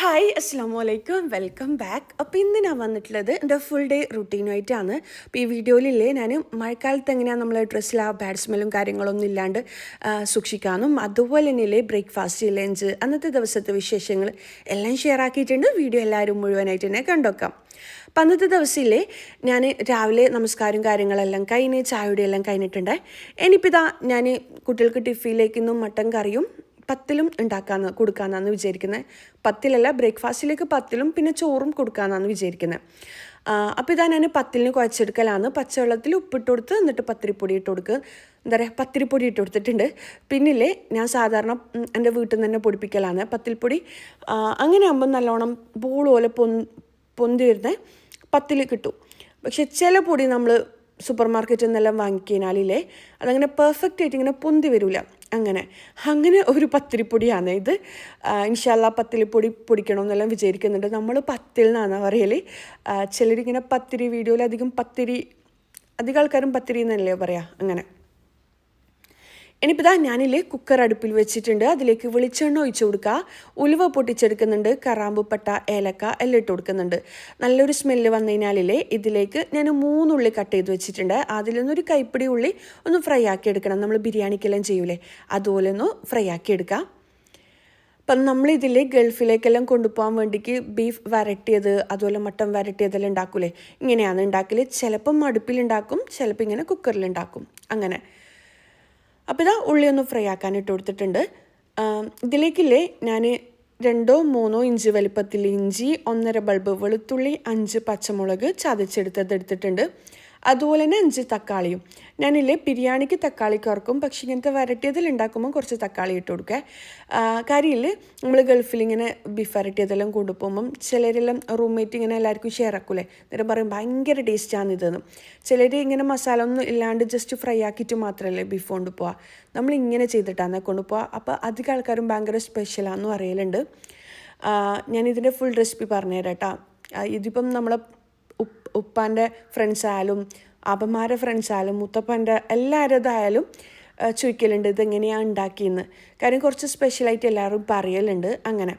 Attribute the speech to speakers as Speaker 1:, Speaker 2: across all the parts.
Speaker 1: Hi അസ്സാം വലൈക്കും welcome back. അപ്പോൾ ഇന്ന് ഞാൻ വന്നിട്ടുള്ളത് എൻ്റെ ഫുൾ ഡേ റുട്ടീനുമായിട്ടാണ്. അപ്പോൾ ഈ വീഡിയോയിലില്ലേ ഞാൻ മഴക്കാലത്ത് എങ്ങനെയാണ് നമ്മൾ ഡ്രസ്സിൽ ആ ബാഡ് സ്മെല്ലും കാര്യങ്ങളൊന്നും ഇല്ലാണ്ട് സൂക്ഷിക്കാനും അതുപോലെ തന്നെയല്ലേ ബ്രേക്ക്ഫാസ്റ്റ് ലഞ്ച് അന്നത്തെ ദിവസത്തെ വിശേഷങ്ങൾ എല്ലാം ഷെയർ ആക്കിയിട്ടുണ്ട്. വീഡിയോ എല്ലാവരും മുഴുവനായിട്ട് തന്നെ കണ്ടോക്കാം. അപ്പം അന്നത്തെ ദിവസമില്ലേ ഞാൻ രാവിലെ നമസ്കാരം കാര്യങ്ങളെല്ലാം കഴിഞ്ഞ് ചായയുടെ എല്ലാം കഴിഞ്ഞിട്ടുണ്ട്. ഇനിയിപ്പോൾ ഇതാ ഞാൻ കുട്ടികൾക്ക് ടിഫിനിലേക്കൊന്നും മട്ടൻ കറിയും പത്തിലും ഉണ്ടാക്കാമെന്ന് കൊടുക്കാമെന്നാണ് വിചാരിക്കുന്നത്. പത്തിലല്ല, ബ്രേക്ക്ഫാസ്റ്റിലേക്ക് പത്തിലും പിന്നെ ചോറും കൊടുക്കാമെന്നാണ് വിചാരിക്കുന്നത്. അപ്പോൾ ഇതാ ഞാൻ പത്തിലിന് കുഴച്ചെടുക്കലാണ്. പച്ചവെള്ളത്തിൽ ഉപ്പിട്ട് കൊടുത്ത് എന്നിട്ട് പത്തിരിപ്പൊടി ഇട്ട് കൊടുക്കുക. എന്താ പറയുക, പത്തിരിപ്പൊടി ഇട്ട് കൊടുത്തിട്ടുണ്ട്. പിന്നില്ലേ ഞാൻ സാധാരണ എൻ്റെ വീട്ടിൽ നിന്ന് തന്നെ പൊടിപ്പിക്കലാണ് പത്തിൽപ്പൊടി. അങ്ങനെ ആകുമ്പോൾ നല്ലോണം ബോൾ പോലെ പൊന്തി വരുന്ന പത്തിൽ കിട്ടും. പക്ഷെ ചില പൊടി നമ്മൾ സൂപ്പർ മാർക്കറ്റിൽ നിന്നെല്ലാം വാങ്ങിക്കഴിഞ്ഞാലില്ലേ അതങ്ങനെ പെർഫെക്റ്റ് ആയിട്ട് ഇങ്ങനെ പൊന്തി വരില്ല. അങ്ങനെ ഒരു പത്തിരിപ്പൊടിയാണ് ഇത്. ഇൻഷാ അല്ലാ പത്തിരിപ്പൊടി പൊടിക്കണമെന്നെല്ലാം വിചാരിക്കുന്നുണ്ട്. നമ്മൾ പത്തിൽ നിന്നാണ് പറയൽ. ചിലരിങ്ങനെ പത്തിരി വീഡിയോയിൽ അധികം ആൾക്കാരും പത്തിരി എന്നല്ലേ പറയാം. അങ്ങനെ ഇനിയിപ്പോൾ ഇതാ ഞാനില്ലേ കുക്കർ അടുപ്പിൽ വെച്ചിട്ടുണ്ട്. അതിലേക്ക് വെളിച്ചെണ്ണ ഒഴിച്ച് കൊടുക്കുക. ഉലുവ പൊട്ടിച്ചെടുക്കുന്നുണ്ട്. കറാമ്പ്, പട്ട, ഏലക്ക എല്ലാം ഇട്ട് കൊടുക്കുന്നുണ്ട്. നല്ലൊരു സ്മെല്ല് വന്നു കഴിഞ്ഞാലില്ലേ ഇതിലേക്ക് ഞാൻ 3 ഉള്ളി കട്ട് ചെയ്ത് വെച്ചിട്ടുണ്ട്. അതിൽ നിന്നൊരു കൈപ്പിടി ഉള്ളി ഒന്ന് ഫ്രൈ ആക്കി എടുക്കണം. നമ്മൾ ബിരിയാണിക്കെല്ലാം ചെയ്യൂലേ അതുപോലെ ഒന്ന് ഫ്രൈ ആക്കി എടുക്കുക. അപ്പം നമ്മളിതിൽ ഗൾഫിലേക്കെല്ലാം കൊണ്ടുപോകാൻ വേണ്ടിക്ക് ബീഫ് വരട്ടിയത് അതുപോലെ മട്ടൻ വരട്ടിയതെല്ലാം ഉണ്ടാക്കൂലേ, ഇങ്ങനെയാണ് ഉണ്ടാക്കൽ. ചിലപ്പം അടുപ്പിലുണ്ടാക്കും, ചിലപ്പോൾ ഇങ്ങനെ കുക്കറിലുണ്ടാക്കും. അങ്ങനെ അപ്പോൾ ഇതാ ഉള്ളി ഒന്ന് ഫ്രൈ ആക്കാൻ ഇട്ട് കൊടുത്തിട്ടുണ്ട്. ഇതിലേക്കില്ലേ ഞാൻ 2-3 ഇഞ്ച് വലിപ്പത്തിൽ ഇഞ്ചി, 1.5 ബൾബ് വെളുത്തുള്ളി, 5 പച്ചമുളക് എടുത്തിട്ടുണ്ട്. അതുപോലെ തന്നെ 5 തക്കാളിയും. ഞാനില്ലേ ബിരിയാണിക്ക് തക്കാളി കുറക്കും, പക്ഷേ ഇങ്ങനത്തെ വരട്ടിയതിൽ ഉണ്ടാക്കുമ്പോൾ കുറച്ച് തക്കാളി ഇട്ട് കൊടുക്കുക. കാര്യമില്ല, നമ്മൾ ഗൾഫിൽ ഇങ്ങനെ ബീഫ് വരട്ടിയതെല്ലാം കൊണ്ടുപോകുമ്പം ചിലരെല്ലാം റൂംമേറ്റ് ഇങ്ങനെ എല്ലാവർക്കും ഷെയർ ആക്കൂലേ, നേരം പറയും ഭയങ്കര ടേസ്റ്റാണ് ഇതെന്ന്. ചിലർ ഇങ്ങനെ മസാല ഒന്നും ഇല്ലാണ്ട് ജസ്റ്റ് ഫ്രൈ ആക്കിയിട്ട് മാത്രമല്ലേ ബീഫ് കൊണ്ടുപോവുക. നമ്മളിങ്ങനെ ചെയ്തിട്ടാണ് കൊണ്ടുപോവുക. അപ്പോൾ അധികം ആൾക്കാരും ഭയങ്കര സ്പെഷ്യലാണെന്ന് പറയലുണ്ട്. ഞാനിതിൻ്റെ ഫുൾ റെസിപ്പി പറഞ്ഞുതരാം കേട്ടോ. ഇതിപ്പം നമ്മളെ ഉപ്പാൻ്റെ ഫ്രണ്ട്സായാലും അപ്പന്മാരുടെ ഫ്രണ്ട്സായാലും മുത്തപ്പൻ്റെ എല്ലാവരുടേതായാലും ചോദിക്കലുണ്ട് ഇതെങ്ങനെയാണ് ഉണ്ടാക്കിയെന്ന്. കാര്യം കുറച്ച് സ്പെഷ്യലായിട്ട് എല്ലാവരും പറയലുണ്ട്. അങ്ങനെ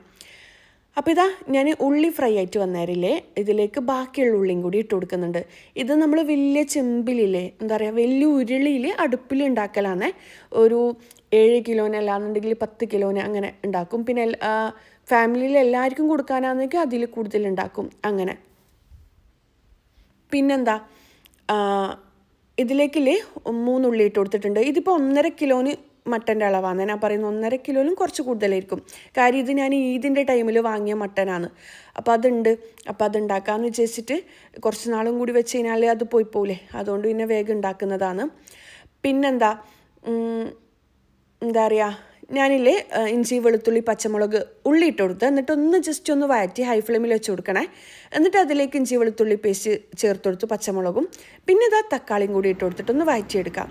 Speaker 1: അപ്പോൾ ഇതാ ഞാൻ ഉള്ളി ഫ്രൈ ആയിട്ട് വന്നേരില്ലേ ഇതിലേക്ക് ബാക്കിയുള്ള ഉള്ളിയും കൂടി ഇട്ട് കൊടുക്കുന്നുണ്ട്. ഇത് നമ്മൾ വലിയ ചെമ്പിലില്ലേ, എന്താ പറയുക, വലിയ ഉരുളിയിൽ അടുപ്പിൽ ഉണ്ടാക്കലാന്നേ. ഒരു 7 കിലോനല്ലാന്നുണ്ടെങ്കിൽ 10 കിലോന് അങ്ങനെ ഉണ്ടാക്കും. പിന്നെ ഫാമിലിയിൽ എല്ലാവർക്കും കൊടുക്കാനാണെങ്കിൽ അതിൽ കൂടുതൽ ഉണ്ടാക്കും. അങ്ങനെ പിന്നെന്താ, ഇതിലേക്കില്ലേ 3 ഉള്ളി ഇട്ട് കൊടുത്തിട്ടുണ്ട്. ഇതിപ്പോൾ 1.5 കിലോന് മട്ടൻ്റെ അളവാണ് ഞാൻ പറയുന്നത്. 1.5 കിലോയിലും കുറച്ച് കൂടുതലായിരിക്കും. കാര്യം ഇത് ഞാൻ ഈദിൻ്റെ ടൈമിൽ വാങ്ങിയ മട്ടനാണ്. അപ്പോൾ അതുണ്ട്. അപ്പോൾ അതുണ്ടാക്കാമെന്ന് വിചാരിച്ചിട്ട് കുറച്ച് നാളും കൂടി വെച്ച് കഴിഞ്ഞാൽ അത് പോയിപ്പോവില്ലേ, അതുകൊണ്ട് പിന്നെ വേഗം ഉണ്ടാക്കുന്നതാണ്. പിന്നെന്താ, എന്താ പറയുക, ഞാനില്ലേ ഇഞ്ചി വെളുത്തുള്ളി പച്ചമുളക് ഉള്ളി ഇട്ട് കൊടുത്ത് എന്നിട്ടൊന്ന് ജസ്റ്റ് ഒന്ന് വഴറ്റി ഹൈ ഫ്ലെയിമിൽ വെച്ച് കൊടുക്കണേ. എന്നിട്ട് അതിലേക്ക് ഇഞ്ചി വെളുത്തുള്ളി പേസ്റ്റ് ചേർത്ത് കൊടുത്ത് പച്ചമുളകും പിന്നെ ഇതാ തക്കാളിയും കൂടി ഇട്ട് കൊടുത്തിട്ടൊന്ന് വഴറ്റിയെടുക്കാം.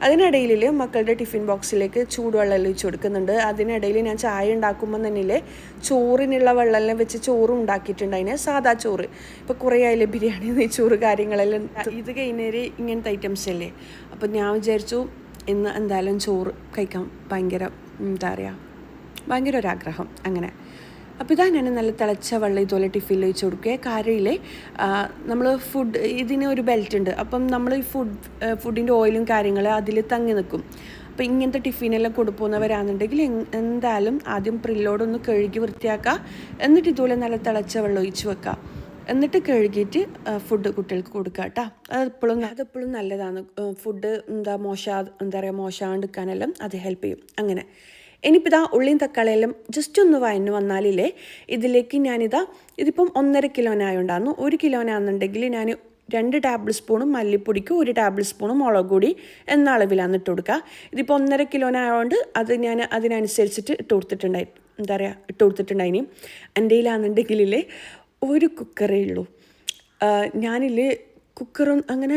Speaker 1: അതിനിടയിൽ മക്കളുടെ ടിഫിൻ ബോക്സിലേക്ക് ചൂടുവെള്ളം ഒഴിച്ച് കൊടുക്കുന്നുണ്ട്. അതിനിടയിൽ ഞാൻ ചായ ഉണ്ടാക്കുമ്പോൾ തന്നെയില്ലേ ചോറിനുള്ള വെള്ളമെല്ലാം വെച്ച് ചോറും ഉണ്ടാക്കിയിട്ടുണ്ട്. അതിന് സാദാ ചോറ്. ഇപ്പോൾ കുറേ ആയില്ലേ ബിരിയാണി, നെയ്ച്ചോറ് കാര്യങ്ങളെല്ലാം. ഇത് കഴിഞ്ഞേര് ഇങ്ങനത്തെ ഐറ്റംസ് അല്ലേ. അപ്പോൾ ഞാൻ വിചാരിച്ചു ഇന്ന് എന്തായാലും ചോറ് കഴിക്കാൻ ഭയങ്കര ഒരാഗ്രഹം. അങ്ങനെ അപ്പോൾ ഇതാ ഞാൻ നല്ല തിളച്ച വെള്ളം ഇതുപോലെ ടിഫിനിൽ ഒഴിച്ച് കൊടുക്കുക. കാരയിലെ നമ്മൾ ഇതിന് ഒരു ബെൽറ്റ് ഉണ്ട്. അപ്പം നമ്മൾ ഈ ഫുഡിൻ്റെ ഓയിലും കാര്യങ്ങൾ അതിൽ തങ്ങി നിൽക്കും. അപ്പോൾ ഇങ്ങനത്തെ ടിഫിനെല്ലാം കൊണ്ടുപോകുന്നവരാണെന്നുണ്ടെങ്കിൽ എന്തായാലും ആദ്യം പ്രില്ലോടൊന്ന് കഴുകി വൃത്തിയാക്കുക. എന്നിട്ട് ഇതുപോലെ നല്ല തിളച്ച വെള്ളം ഒഴിച്ച് വെക്കുക. എന്നിട്ട് കഴുകിയിട്ട് ഫുഡ് കുട്ടികൾക്ക് കൊടുക്കുക കേട്ടോ. അതെപ്പോഴും നല്ലതാണ്. ഫുഡ് മോശമാണ്ടിരിക്കാനെല്ലാം അത് ഹെൽപ്പ് ചെയ്യും. അങ്ങനെ ഇനിയിപ്പോൾ ഇതാ ഉള്ളിയും തക്കാളിയെല്ലാം ജസ്റ്റ് ഒന്ന് വഴന്ന് വന്നാലില്ലേ ഇതിലേക്ക് ഇതിപ്പം 1.5 കിലോനായുണ്ടായിരുന്നു. 1 കിലോനാണെന്നുണ്ടെങ്കിൽ ഞാൻ 2 ടേബിൾ സ്പൂണും മല്ലിപ്പൊടിക്ക് 1 ടേബിൾ സ്പൂണും മുളക് പൊടി എന്ന അളവിലാണ് ഇട്ട് കൊടുക്കുക. ഇതിപ്പോൾ 1.5 കിലോനായതുകൊണ്ട് അത് ഞാൻ അതിനനുസരിച്ചിട്ട് ഇട്ട് കൊടുത്തിട്ടുണ്ടായിനി. എൻ്റെ കയ്യിലാണെന്നുണ്ടെങ്കിലേ 1 കുക്കറേ ഉള്ളൂ. ഞാനില്ലേ കുക്കറും അങ്ങനെ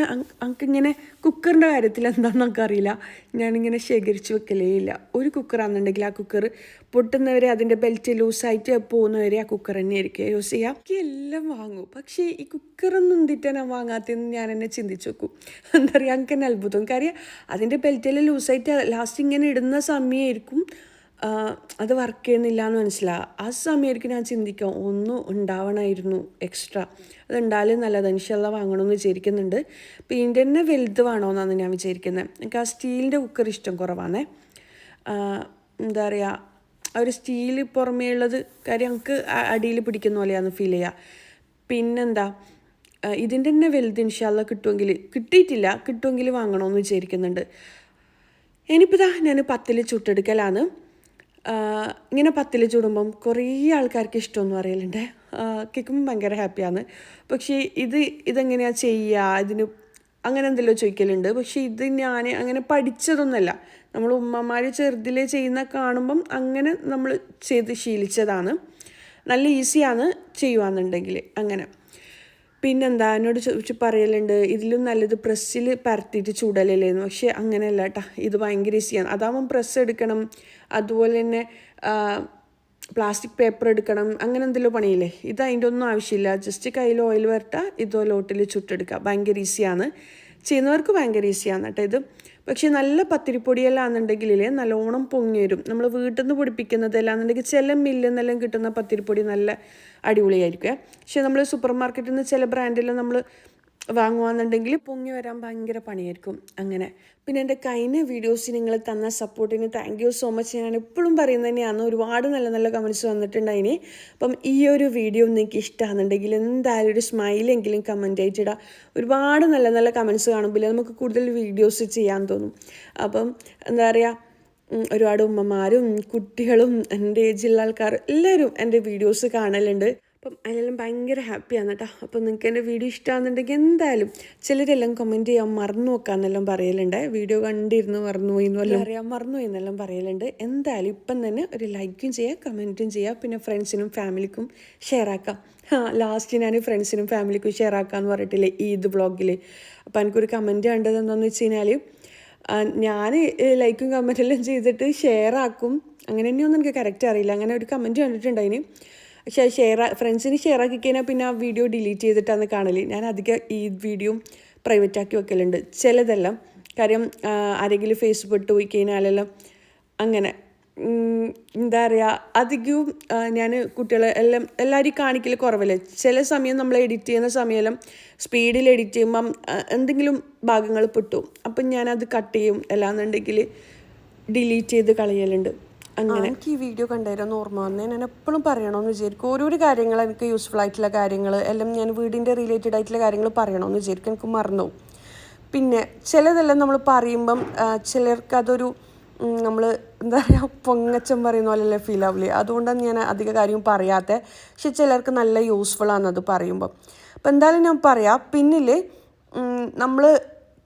Speaker 1: ഇങ്ങനെ കുക്കറിൻ്റെ കാര്യത്തിൽ എന്താണെന്ന് നമുക്കറിയില്ല. ഞാനിങ്ങനെ ശേഖരിച്ച് വെക്കലേ ഇല്ല. 1 കുക്കറാണെന്നുണ്ടെങ്കിൽ ആ കുക്കർ പൊട്ടുന്നവരെ അതിൻ്റെ ബെൽറ്റ് ലൂസായിട്ട് പോകുന്നവരെ ആ കുക്കർ തന്നെ ആയിരിക്കും യൂസ് ചെയ്യുക. എനിക്ക് എല്ലാം വാങ്ങും, പക്ഷേ ഈ കുക്കറൊന്നും എന്തിട്ടാണ് ഞാൻ വാങ്ങാത്തതെന്ന് ഞാൻ എന്നെ ചിന്തിച്ച് നോക്കും. എന്താ പറയുക, എനിക്ക് തന്നെ അത്ഭുതം. കാര്യം അതിൻ്റെ ബെൽറ്റെല്ലാം ലൂസായിട്ട് ലാസ്റ്റ് ഇങ്ങനെ ഇടുന്ന സമയമായിരിക്കും അത് വർക്ക് ചെയ്യുന്നില്ല എന്ന് മനസ്സിലാവുക. ആ സമയമായിരിക്കും ഞാൻ ചിന്തിക്കാം ഒന്നും ഉണ്ടാവണമായിരുന്നു എക്സ്ട്രാ, അത് ഉണ്ടായാലും നല്ലത്, ഇൻഷാല്ലാ വാങ്ങണമെന്ന് വിചാരിക്കുന്നുണ്ട്. അപ്പോൾ ഇതിൻ്റെ തന്നെ വലുത് വേണമെന്നാണ് ഞാൻ വിചാരിക്കുന്നത്. എനിക്ക് ആ സ്റ്റീലിൻ്റെ കുക്കർ ഇഷ്ടം കുറവാണേ. എന്താ പറയുക, ആ ഒരു സ്റ്റീൽ പുറമേ ഉള്ളത് കാര്യം നമുക്ക് അടിയിൽ പിടിക്കുന്ന പോലെയാണ് ഫീൽ ചെയ്യുക. പിന്നെന്താ, ഇതിൻ്റെ തന്നെ വലുത് ഇൻഷാല്ലാ കിട്ടുമെങ്കിൽ, കിട്ടിയിട്ടില്ല, കിട്ടുമെങ്കിൽ വാങ്ങണമെന്ന് വിചാരിക്കുന്നുണ്ട്. ഇനിയിപ്പോൾ ഞാൻ പത്തിൽ ചുട്ടെടുക്കലാണ്. ഇങ്ങനെ പത്തിൽ ചുടുമ്പം കുറേ ആൾക്കാർക്ക് ഇഷ്ടമെന്ന് പറയലുണ്ട്. കേൾക്കുമ്പോൾ ഭയങ്കര ഹാപ്പിയാണ്. പക്ഷേ ഇതെങ്ങനെയാണ് ചെയ്യുക, ഇതിന് അങ്ങനെ എന്തെല്ലോ ചോദിക്കലുണ്ട്. പക്ഷേ ഇത് ഞാൻ അങ്ങനെ പഠിച്ചതൊന്നുമല്ല. നമ്മൾ ഉമ്മമാർ ചെറുതിലേ ചെയ്യുന്ന കാണുമ്പം അങ്ങനെ നമ്മൾ ചെയ്ത് ശീലിച്ചതാണ്. നല്ല ഈസിയാണ് ചെയ്യുകയെന്നുണ്ടെങ്കിൽ അങ്ങനെ. പിന്നെന്താ, എന്നോട് പറയലുണ്ട് ഇതിലും നല്ലത് പ്രസ്സിൽ പരത്തിയിട്ട് ചൂടലല്ലേന്ന്. പക്ഷേ അങ്ങനെയല്ല കേട്ടോ, ഇത് ഭയങ്കര ഈസിയാണ്. അതാവുമ്പം പ്രസ് എടുക്കണം, അതുപോലെ തന്നെ പ്ലാസ്റ്റിക് പേപ്പർ എടുക്കണം, അങ്ങനെ എന്തെല്ലോ പണിയില്ലേ. ഇത് അതിൻ്റെ ഒന്നും ആവശ്യമില്ല. ജസ്റ്റ് കയ്യിൽ ഓയിൽ വരട്ടുക, ഇതുപോലോട്ടിൽ ചുട്ടെടുക്കുക. ഭയങ്കര ഈസിയാണ്, ചെയ്യുന്നവർക്ക് ഭയങ്കര ഈസിയാണ് കേട്ടോ ഇത്. പക്ഷേ നല്ല പത്തിരിപ്പൊടിയെല്ലാം ആണെന്നുണ്ടെങ്കിൽ നല്ലോണം പൊങ്ങി വരും. നമ്മൾ വീട്ടിൽ നിന്ന് പൊടിപ്പിക്കുന്നതെല്ലാം എന്നുണ്ടെങ്കിൽ ചില മില്ലിൽ നിന്നെല്ലാം കിട്ടുന്ന പത്തിരിപ്പൊടി നല്ല അടിപൊളിയായിരിക്കും. പക്ഷേ നമ്മൾ സൂപ്പർ മാർക്കറ്റിൽ നിന്ന് ചില ബ്രാൻഡെല്ലാം നമ്മൾ വാങ്ങുകയെന്നുണ്ടെങ്കിൽ പൊങ്ങി വരാൻ ഭയങ്കര പണിയായിരിക്കും അങ്ങനെ. പിന്നെ എൻ്റെ കഴിഞ്ഞ വീഡിയോസ് നിങ്ങൾ തന്ന സപ്പോർട്ടിന് താങ്ക് യു സോ മച്ച്. ഞാൻ എപ്പോഴും പറയുന്നത് തന്നെയാണ്, ഒരുപാട് നല്ല നല്ല കമൻറ്റ്സ് വന്നിട്ടുണ്ടായിന്. അപ്പം ഈ ഒരു വീഡിയോ നിങ്ങൾക്ക് ഇഷ്ടമാണെന്നുണ്ടെങ്കിൽ എന്തായാലും ഒരു സ്മൈലെങ്കിലും കമൻ്റ് ആയിട്ടിടുക. ഒരുപാട് നല്ല നല്ല കമൻറ്റ്സ് കാണുമ്പോൾ നമുക്ക് കൂടുതൽ വീഡിയോസ് ചെയ്യാൻ തോന്നും. അപ്പം എന്താ പറയുക, ഒരുപാട് ഉമ്മമാരും കുട്ടികളും എൻ്റെ ഏജിലുള്ള ആൾക്കാർ എല്ലാവരും എൻ്റെ വീഡിയോസ് കാണലുണ്ട്. അപ്പം അതിലെല്ലാം ഭയങ്കര ഹാപ്പിയാണ് കേട്ടോ. അപ്പം നിങ്ങൾക്ക് എൻ്റെ വീഡിയോ ഇഷ്ടമാണെന്നുണ്ടെങ്കിൽ എന്തായാലും ചിലരെല്ലാം കമൻറ്റ് ചെയ്യാൻ മറന്നു നോക്കാമെന്നെല്ലാം പറയലുണ്ട്. വീഡിയോ കണ്ടിരുന്നു മറന്നുപോയി എന്നെല്ലാം അറിയാൻ മറന്നുപോയി എന്നെല്ലാം പറയലുണ്ട്. എന്തായാലും ഇപ്പം തന്നെ ഒരു ലൈക്കും ചെയ്യുക, കമൻറ്റും ചെയ്യുക, പിന്നെ ഫ്രണ്ട്സിനും ഫാമിലിക്കും ഷെയർ ആക്കാം. ലാസ്റ്റ് ഞാൻ ഫ്രണ്ട്സിനും ഫാമിലിക്കും ഷെയർ ആക്കാമെന്ന് പറഞ്ഞിട്ടില്ലേ ഈദ് വ്ളോഗിൽ. അപ്പോൾ എനിക്കൊരു കമൻറ്റ് കണ്ടത് എന്താണെന്ന് വെച്ച് കഴിഞ്ഞാൽ, ഞാൻ ലൈക്കും കമൻറ്റെല്ലാം ചെയ്തിട്ട് ഷെയർ ആക്കും, അങ്ങനെ തന്നെയൊന്നും എനിക്ക് കറക്റ്റ് അറിയില്ല. അങ്ങനെ ഒരു കമൻറ്റ് കണ്ടിട്ടുണ്ടായിന്. പക്ഷേ ഫ്രണ്ട്സിന് ഷെയർ ആക്കി കഴിഞ്ഞാൽ പിന്നെ ആ വീഡിയോ ഡിലീറ്റ് ചെയ്തിട്ടാണ് കാണൽ. ഞാൻ അധികം ഈ വീഡിയോ പ്രൈവറ്റ് ആക്കി വെക്കലുണ്ട് ചിലതെല്ലാം. കാര്യം ആരെങ്കിലും ഫേസ്ബുക്ക് പോയി കഴിഞ്ഞാലെല്ലാം അങ്ങനെ എന്താ പറയുക, അധികവും ഞാൻ കുട്ടികളെ എല്ലാവരും കാണിക്കൽ കുറവല്ലേ. ചില സമയം നമ്മൾ എഡിറ്റ് ചെയ്യുന്ന സമയമെല്ലാം സ്പീഡിൽ എഡിറ്റ് ചെയ്യുമ്പം എന്തെങ്കിലും ഭാഗങ്ങൾ പെട്ടും. അപ്പം ഞാനത് കട്ട് ചെയ്യും, അല്ലാന്നുണ്ടെങ്കിൽ ഡിലീറ്റ് ചെയ്ത് കളയലുണ്ട്. അങ്ങനെ എനിക്ക് ഈ വീഡിയോ കണ്ടായിരുന്നു ഓർമ്മ വന്നേ. ഞാൻ എപ്പോഴും പറയണമെന്ന് വിചാരിക്കും, ഓരോരോ കാര്യങ്ങൾ എനിക്ക് യൂസ്ഫുൾ ആയിട്ടുള്ള കാര്യങ്ങൾ എല്ലാം ഞാൻ വീടിൻ്റെ റിലേറ്റഡ് ആയിട്ടുള്ള കാര്യങ്ങൾ പറയണമെന്ന് വിചാരിക്കും, എനിക്ക് മറന്നുപോകും. പിന്നെ ചിലതെല്ലാം നമ്മൾ പറയുമ്പം ചിലർക്ക് അതൊരു നമ്മൾ എന്താ പറയുക പൊങ്ങച്ചം പറയുന്ന പോലെയല്ലേ ഫീൽ ആവില്ലേ. അതുകൊണ്ടാണ് ഞാൻ അധിക കാര്യവും പറയാത്തത്. പക്ഷെ ചിലർക്ക് നല്ല യൂസ്ഫുൾ ആണെന്നത് പറയുമ്പം. അപ്പം എന്തായാലും ഞാൻ പറയാം. പിന്നിൽ നമ്മൾ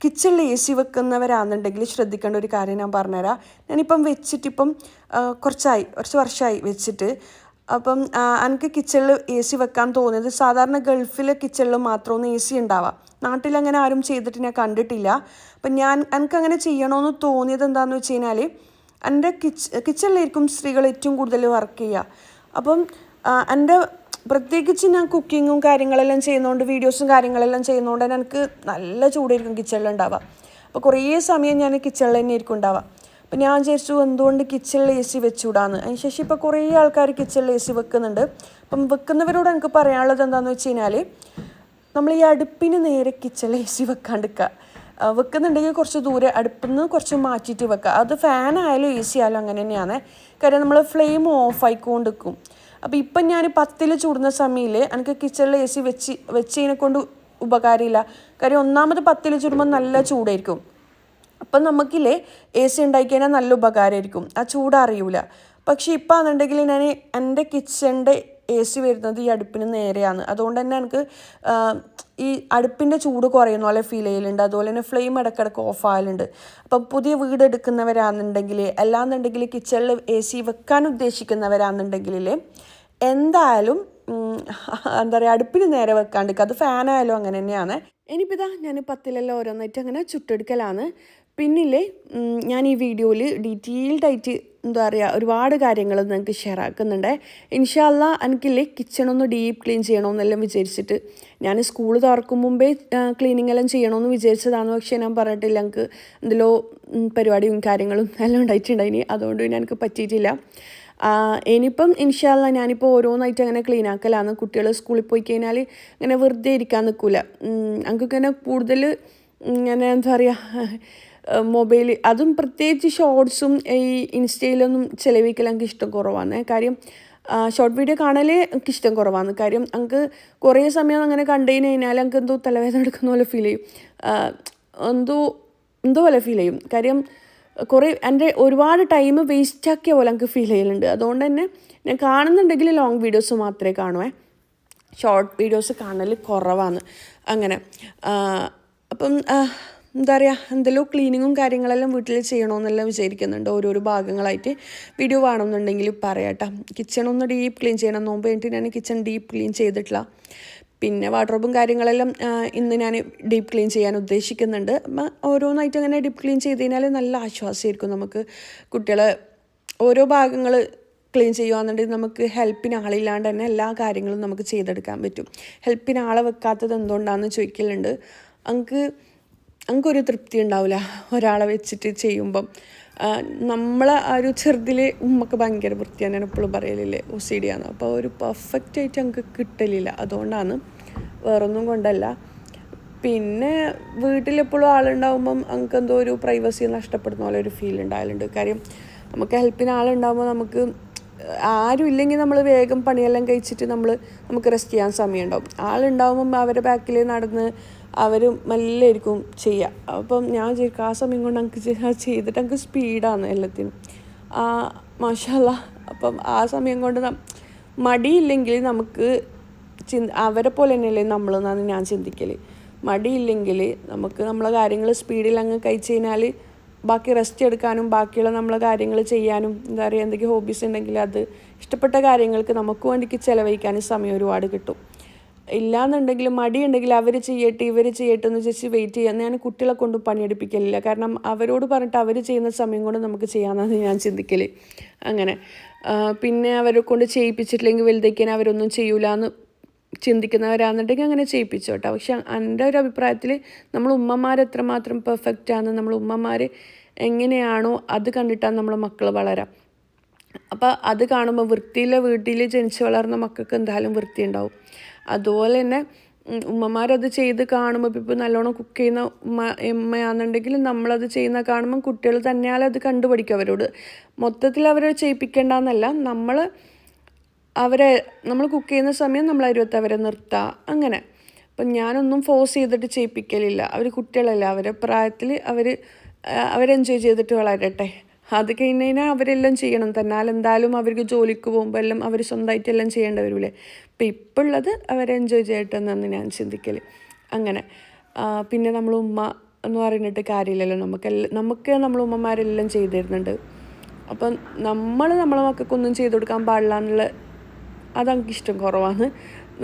Speaker 1: കിച്ചണിൽ എ സി വെക്കുന്നവരാണെന്നുണ്ടെങ്കിൽ ശ്രദ്ധിക്കേണ്ട ഒരു കാര്യം ഞാൻ പറഞ്ഞുതരാം. ഞാനിപ്പം വെച്ചിട്ടിപ്പം കുറച്ച് വർഷമായി വെച്ചിട്ട്. അപ്പം എനിക്ക് കിച്ചണിൽ എ സി വെക്കാൻ തോന്നിയത്, സാധാരണ ഗൾഫിലെ കിച്ചണിൽ മാത്രമൊന്നും എ സി ഉണ്ടാവുക, നാട്ടിലങ്ങനെ ആരും ചെയ്തിട്ട് ഞാൻ കണ്ടിട്ടില്ല. അപ്പം എനിക്കങ്ങനെ ചെയ്യണമെന്ന് തോന്നിയത് എന്താണെന്ന് വെച്ച് കഴിഞ്ഞാൽ, എൻ്റെ കിച്ചണിലായിരിക്കും സ്ത്രീകൾ ഏറ്റവും കൂടുതൽ വർക്ക് ചെയ്യുക. അപ്പം എൻ്റെ പ്രത്യേകിച്ച് ഞാൻ കുക്കിങ്ങും കാര്യങ്ങളെല്ലാം ചെയ്യുന്നതുകൊണ്ട്, വീഡിയോസും കാര്യങ്ങളെല്ലാം ചെയ്യുന്നതുകൊണ്ട് തന്നെ എനിക്ക് നല്ല ചൂടായിരിക്കും കിച്ചണിലുണ്ടാവുക. അപ്പോൾ കുറേ സമയം ഞാൻ കിച്ചണിൽ തന്നെ ആയിരിക്കും ഉണ്ടാവുക. അപ്പം ഞാൻ വിചാരിച്ചു എന്തുകൊണ്ട് കിച്ചണിൽ എ സി വെച്ചുകൂടാന്ന്. അതിന് ശേഷം ഇപ്പോൾ കുറേ ആൾക്കാർ കിച്ചണിൽ എ സി വെക്കുന്നുണ്ട്. അപ്പം വെക്കുന്നവരോട് എനിക്ക് പറയാനുള്ളത് എന്താണെന്ന് വെച്ച് കഴിഞ്ഞാൽ, നമ്മൾ ഈ അടുപ്പിന് നേരെ കിച്ചണിൽ എ സി വെക്കാണ്ടിരിക്കുക. വെക്കുന്നുണ്ടെങ്കിൽ കുറച്ച് ദൂരെ അടുപ്പിൽ നിന്ന് കുറച്ച് മാറ്റിയിട്ട് വെക്കുക. അത് ഫാനായാലും എ സി ആയാലും അങ്ങനെ തന്നെയാണ്. കാര്യം നമ്മൾ ഫ്ലെയിം ഓഫ് ആയിക്കൊണ്ടിരിക്കും. അപ്പോൾ ഇപ്പം ഞാൻ 10ൽ ചൂടുന്ന സമയത്തിൽ എനിക്ക് കിച്ചണിൽ എ സി വെച്ചതിനെ കൊണ്ട് ഉപകാരമില്ല. കാര്യം ഒന്നാമത് 10ൽ ചൂടുമ്പോൾ നല്ല ചൂടായിരിക്കും. അപ്പം നമുക്കില്ലേ എ സി ഉണ്ടായിക്കഴിഞ്ഞാൽ നല്ല ഉപകാരമായിരിക്കും, ആ ചൂടറിയൂല. പക്ഷേ ഇപ്പം ആണെന്നുണ്ടെങ്കിൽ ഞാൻ എൻ്റെ കിച്ചണിൻ്റെ എ സി വരുന്നത് ഈ അടുപ്പിന് നേരെയാണ്. അതുകൊണ്ട് തന്നെ എനിക്ക് ഈ അടുപ്പിൻ്റെ ചൂട് കുറയുന്ന പോലെ ഫീൽ ചെയ്യലുണ്ട്. അതുപോലെ തന്നെ ഫ്ലെയിം ഇടയ്ക്കിടയ്ക്ക് ഓഫ് ആകലുണ്ട്. അപ്പം പുതിയ വീട് എടുക്കുന്നവരാണെന്നുണ്ടെങ്കിൽ, അല്ലാന്നുണ്ടെങ്കിൽ കിച്ചണിൽ എ സി വെക്കാൻ ഉദ്ദേശിക്കുന്നവരാണെന്നുണ്ടെങ്കിൽ എന്തായാലും എന്താ പറയുക അടുപ്പിന് നേരെ വെക്കാണ്ടിരിക്കുക. അത് ഫാനായാലും അങ്ങനെ തന്നെയാണ്. ഇനിയിപ്പോൾ ഇതാ ഞാൻ 10ലെല്ലാം ഓരോന്നായിട്ട് അങ്ങനെ ചുട്ടെടുക്കലാണ്. പിന്നില്ലേ ഞാൻ ഈ വീഡിയോയിൽ ഡീറ്റെയിൽഡായിട്ട് എന്താ പറയുക ഒരുപാട് കാര്യങ്ങൾ നിങ്ങൾക്ക് ഷെയർ ആക്കുന്നുണ്ട്. ഇൻഷാ അല്ലാ എനിക്കില്ലേ കിച്ചണൊന്ന് ഡീപ്പ് ക്ലീൻ ചെയ്യണമെന്നെല്ലാം വിചാരിച്ചിട്ട് ഞാൻ സ്കൂൾ തുറക്കും മുമ്പേ ക്ലീനിങ് എല്ലാം ചെയ്യണമെന്ന് വിചാരിച്ചതാണ്. പക്ഷേ ഞാൻ പറഞ്ഞിട്ടില്ല, എനിക്ക് എന്തെല്ലോ പരിപാടിയും കാര്യങ്ങളും എല്ലാം ഉണ്ടായിട്ടുണ്ടായിനി, അതുകൊണ്ട് പിന്നെ എനിക്ക് പറ്റിയിട്ടില്ല. ഇനിയിപ്പം ഇൻഷാ അല്ലാ ഞാനിപ്പോൾ ഓരോന്നായിട്ട് അങ്ങനെ ക്ലീൻ ആക്കലാണ്. കുട്ടികൾ സ്കൂളിൽ പോയി കഴിഞ്ഞാൽ ഇങ്ങനെ വെറുതെ ഇരിക്കാൻ നിൽക്കില്ല. എനിക്കിങ്ങനെ കൂടുതൽ ഇങ്ങനെ എന്താ പറയുക മൊബൈൽ, അതും പ്രത്യേകിച്ച് ഷോർട്സും ഈ ഇൻസ്റ്റയിലൊന്നും ചിലവഴിക്കൽ എനിക്ക് ഇഷ്ടം കുറവാണ്. കാര്യം ഷോർട്ട് വീഡിയോ കാണൽ എനിക്ക് ഇഷ്ടം കുറവാണ്. കാര്യം എനിക്ക് കുറേ സമയം അങ്ങനെ കണ്ടു കഴിഞ്ഞാൽ എനിക്ക് എന്തോ തലവേദന എടുക്കുന്ന പോലെ ഫീൽ ചെയ്യും, എന്തോ പോലെ ഫീൽ ചെയ്യും. കാര്യം കുറേ എൻ്റെ ഒരുപാട് ടൈം വേസ്റ്റാക്കിയ പോലെ എനിക്ക് ഫീൽ ചെയ്യലുണ്ട്. അതുകൊണ്ട് തന്നെ ഞാൻ കാണുന്നുണ്ടെങ്കിൽ ലോങ് വീഡിയോസ് മാത്രമേ കാണുവേ, ഷോർട്ട് വീഡിയോസ് കാണൽ കുറവാണ്. അങ്ങനെ അപ്പം എന്താ പറയുക, എന്തെല്ലോ ക്ലീനിങ്ങും കാര്യങ്ങളെല്ലാം വീട്ടിൽ ചെയ്യണമെന്നെല്ലാം വിചാരിക്കുന്നുണ്ട്. ഓരോരോ ഭാഗങ്ങളായിട്ട് വീഡിയോ വേണമെന്നുണ്ടെങ്കിൽ പറയാട്ടോ. കിച്ചണൊന്ന് ഡീപ്പ് ക്ലീൻ ചെയ്യണം. നോമ്പ് കഴിഞ്ഞിട്ട് ഞാൻ കിച്ചൺ ഡീപ്പ് ക്ലീൻ ചെയ്തിട്ടില്ല. പിന്നെ വാർഡ്രോബും കാര്യങ്ങളെല്ലാം ഇന്ന് ഞാൻ ഡീപ്പ് ക്ലീൻ ചെയ്യാൻ ഉദ്ദേശിക്കുന്നുണ്ട്. ഓരോന്നായിട്ട് അങ്ങനെ ഡീപ്പ് ക്ലീൻ ചെയ്ത് കഴിഞ്ഞാൽ നല്ല ആശ്വാസമായിരിക്കും നമുക്ക്. കുട്ടികളെ ഓരോ ഭാഗങ്ങൾ ക്ലീൻ ചെയ്യുകയാണെന്നുണ്ടെങ്കിൽ നമുക്ക് ഹെൽപ്പിന് ആളില്ലാണ്ട് തന്നെ എല്ലാ കാര്യങ്ങളും നമുക്ക് ചെയ്തെടുക്കാൻ പറ്റും. ഹെൽപ്പിന് ആളെ വെക്കാത്തത് എന്തുകൊണ്ടാണെന്ന് ചോദിക്കലുണ്ട്. നമുക്കൊരു തൃപ്തി ഉണ്ടാവില്ല ഒരാളെ വെച്ചിട്ട് ചെയ്യുമ്പം. നമ്മളെ ആ ഒരു ചെറുതിൽ ഉമ്മക്ക് ഭയങ്കര വൃത്തിയാണ്, ഞാൻ എപ്പോഴും പറയലില്ലേ OCD ആണ്. അപ്പോൾ ഒരു പെർഫെക്റ്റ് ആയിട്ട് നമുക്ക് കിട്ടലില്ല, അതുകൊണ്ടാണ്, വേറൊന്നും കൊണ്ടല്ല. പിന്നെ വീട്ടിലെപ്പോഴും ആളുണ്ടാകുമ്പം നമുക്ക് എന്തോ ഒരു പ്രൈവസി നഷ്ടപ്പെടുന്ന പോലെ ഒരു ഫീൽ ഉണ്ടാകലുണ്ട്. കാര്യം നമുക്ക് ഹെൽപ്പിന് ആളുണ്ടാകുമ്പോൾ നമുക്ക് ആരും ഇല്ലെങ്കിൽ നമ്മൾ വേഗം പണിയെല്ലാം കഴിച്ചിട്ട് നമുക്ക് റെസ്റ്റ് ചെയ്യാൻ സമയം ഉണ്ടാവും. ആളുണ്ടാകുമ്പം അവരെ ബാക്കിൽ നടന്ന് അവർ മെല്ലായിരിക്കും ചെയ്യുക. അപ്പം ഞാൻ വിചാരിക്കും ആ സമയം കൊണ്ട് എനിക്ക് ചെയ്തിട്ട് എനിക്ക് സ്പീഡാണ് എല്ലാത്തിനും, മാഷാ അല്ലാ. അപ്പം ആ സമയം കൊണ്ട് മടിയില്ലെങ്കിൽ നമുക്ക് അവരെ പോലെ തന്നെയല്ലേ നമ്മളെന്നാണ് ഞാൻ ചിന്തിക്കൽ. മടിയില്ലെങ്കിൽ നമുക്ക് നമ്മളെ കാര്യങ്ങൾ സ്പീഡിൽ അങ്ങ് കഴിച്ച് കഴിഞ്ഞാൽ ബാക്കി റെസ്റ്റ് എടുക്കാനും ബാക്കിയുള്ള നമ്മളെ കാര്യങ്ങൾ ചെയ്യാനും, എന്താ പറയുക, എന്തെങ്കിലും ഹോബീസ് ഉണ്ടെങ്കിൽ അത് ഇഷ്ടപ്പെട്ട കാര്യങ്ങൾക്ക് നമുക്ക് വേണ്ടിക്ക് ചിലവഴിക്കാനും സമയം ഒരുപാട് കിട്ടും. ഇല്ലയെന്നുണ്ടെങ്കിൽ മടിയുണ്ടെങ്കിൽ അവർ ചെയ്യട്ടെ ഇവർ ചെയ്യട്ടെ എന്ന് വെച്ച് വെയിറ്റ് ചെയ്യാൻ ഞാൻ കുട്ടികളെ കൊണ്ട് പണിയെടുപ്പിക്കലില്ല. കാരണം അവരോട് പറഞ്ഞിട്ട് അവർ ചെയ്യുന്ന സമയം കൊണ്ട് നമുക്ക് ചെയ്യാമെന്നാണ് ഞാൻ ചിന്തിക്കൽ. അങ്ങനെ പിന്നെ അവരെ കൊണ്ട് ചെയ്യിപ്പിച്ചിട്ടില്ലെങ്കിൽ വലുതേക്കാൻ അവരൊന്നും ചെയ്യൂല എന്ന് ചിന്തിക്കുന്നവരാണെന്നുണ്ടെങ്കിൽ അങ്ങനെ ചെയ്യിപ്പിച്ചോട്ടെ. പക്ഷെ എൻ്റെ ഒരു അഭിപ്രായത്തിൽ നമ്മൾ ഉമ്മമാർ എത്രമാത്രം പെർഫെക്റ്റാണ്, നമ്മൾ ഉമ്മമാർ എങ്ങനെയാണോ അത് കണ്ടിട്ടാണ് നമ്മളെ മക്കൾ വളരാം. അപ്പോൾ അത് കാണുമ്പോൾ വൃത്തിയിലെ വീട്ടിൽ ജനിച്ച് വളർന്ന മക്കൾക്ക് എന്തായാലും വൃത്തി ഉണ്ടാവും. അതുപോലെ തന്നെ ഉമ്മമാരത് ചെയ്ത് കാണുമ്പോൾ ഇപ്പോൾ നല്ലോണം കുക്ക് ചെയ്യുന്ന ഉമ്മയാണെന്നുണ്ടെങ്കിൽ നമ്മളത് ചെയ്യുന്ന കാണുമ്പം കുട്ടികൾ തന്നെയാൽ അത് കണ്ടുപഠിക്കും. അവരോട് മൊത്തത്തിൽ അവരെ ചെയ്യിപ്പിക്കേണ്ടെന്നല്ല, നമ്മൾ കുക്ക് ചെയ്യുന്ന സമയം നമ്മൾ അരുവത്ത് അവരെ നിർത്തുക. അങ്ങനെ അപ്പം ഞാനൊന്നും ഫോഴ്സ് ചെയ്തിട്ട് ചെയ്യിപ്പിക്കലില്ല. അവർ കുട്ടികളല്ല, അവരെ പ്രായത്തിൽ അവരെൻജോയ് ചെയ്തിട്ട് വളരട്ടെ. അത് കഴിഞ്ഞാൽ അവരെല്ലാം ചെയ്യണം. തന്നാൽ എന്തായാലും അവർക്ക് ജോലിക്ക് പോകുമ്പോൾ എല്ലാം അവർ സ്വന്തമായിട്ടെല്ലാം ചെയ്യേണ്ടി വരില്ലേ. അപ്പം ഇപ്പോൾ ഉള്ളത് അവരെ എൻജോയ് ചെയ്യട്ടെ എന്നാണ് ഞാൻ ചിന്തിക്കൽ. അങ്ങനെ പിന്നെ നമ്മൾ ഉമ്മ എന്ന് പറയുന്നിട്ട് കാര്യമില്ലല്ലോ, നമുക്ക് നമ്മൾ ഉമ്മമാരെല്ലാം ചെയ്തു തരുന്നുണ്ട്. അപ്പം നമ്മളെ മക്കൾക്കൊന്നും ചെയ്ത് കൊടുക്കാൻ പാടില്ല എന്നുള്ള അതെനിക്കിഷ്ടം കുറവാണ്.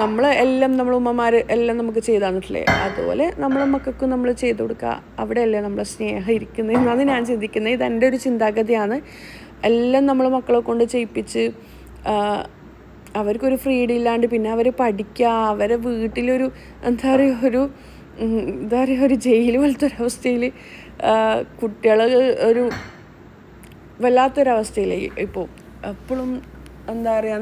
Speaker 1: നമ്മൾ ഉമ്മമാർ എല്ലാം നമുക്ക് ചെയ്ത് തന്നിട്ടില്ലേ, അതുപോലെ നമ്മളെ മക്കൾക്കും നമ്മൾ ചെയ്ത് കൊടുക്കുക. അവിടെയല്ലേ നമ്മളെ സ്നേഹം ഇരിക്കുന്നത് എന്നാണ് ഞാൻ ചിന്തിക്കുന്നത്. ഇതെൻ്റെ ഒരു ചിന്താഗതിയാണ്. എല്ലാം നമ്മൾ മക്കളെ കൊണ്ട് ചെയ്യിപ്പിച്ച് അവർക്കൊരു ഫ്രീഡം ഇല്ലാണ്ട് പിന്നെ അവർ പഠിക്കുക, അവരെ വീട്ടിലൊരു ഒരു ജയിൽ പോലത്തെ ഒരവസ്ഥയിൽ കുട്ടികൾ ഒരു വല്ലാത്തൊരവസ്ഥയിലായി ഇപ്പോൾ. എപ്പോഴും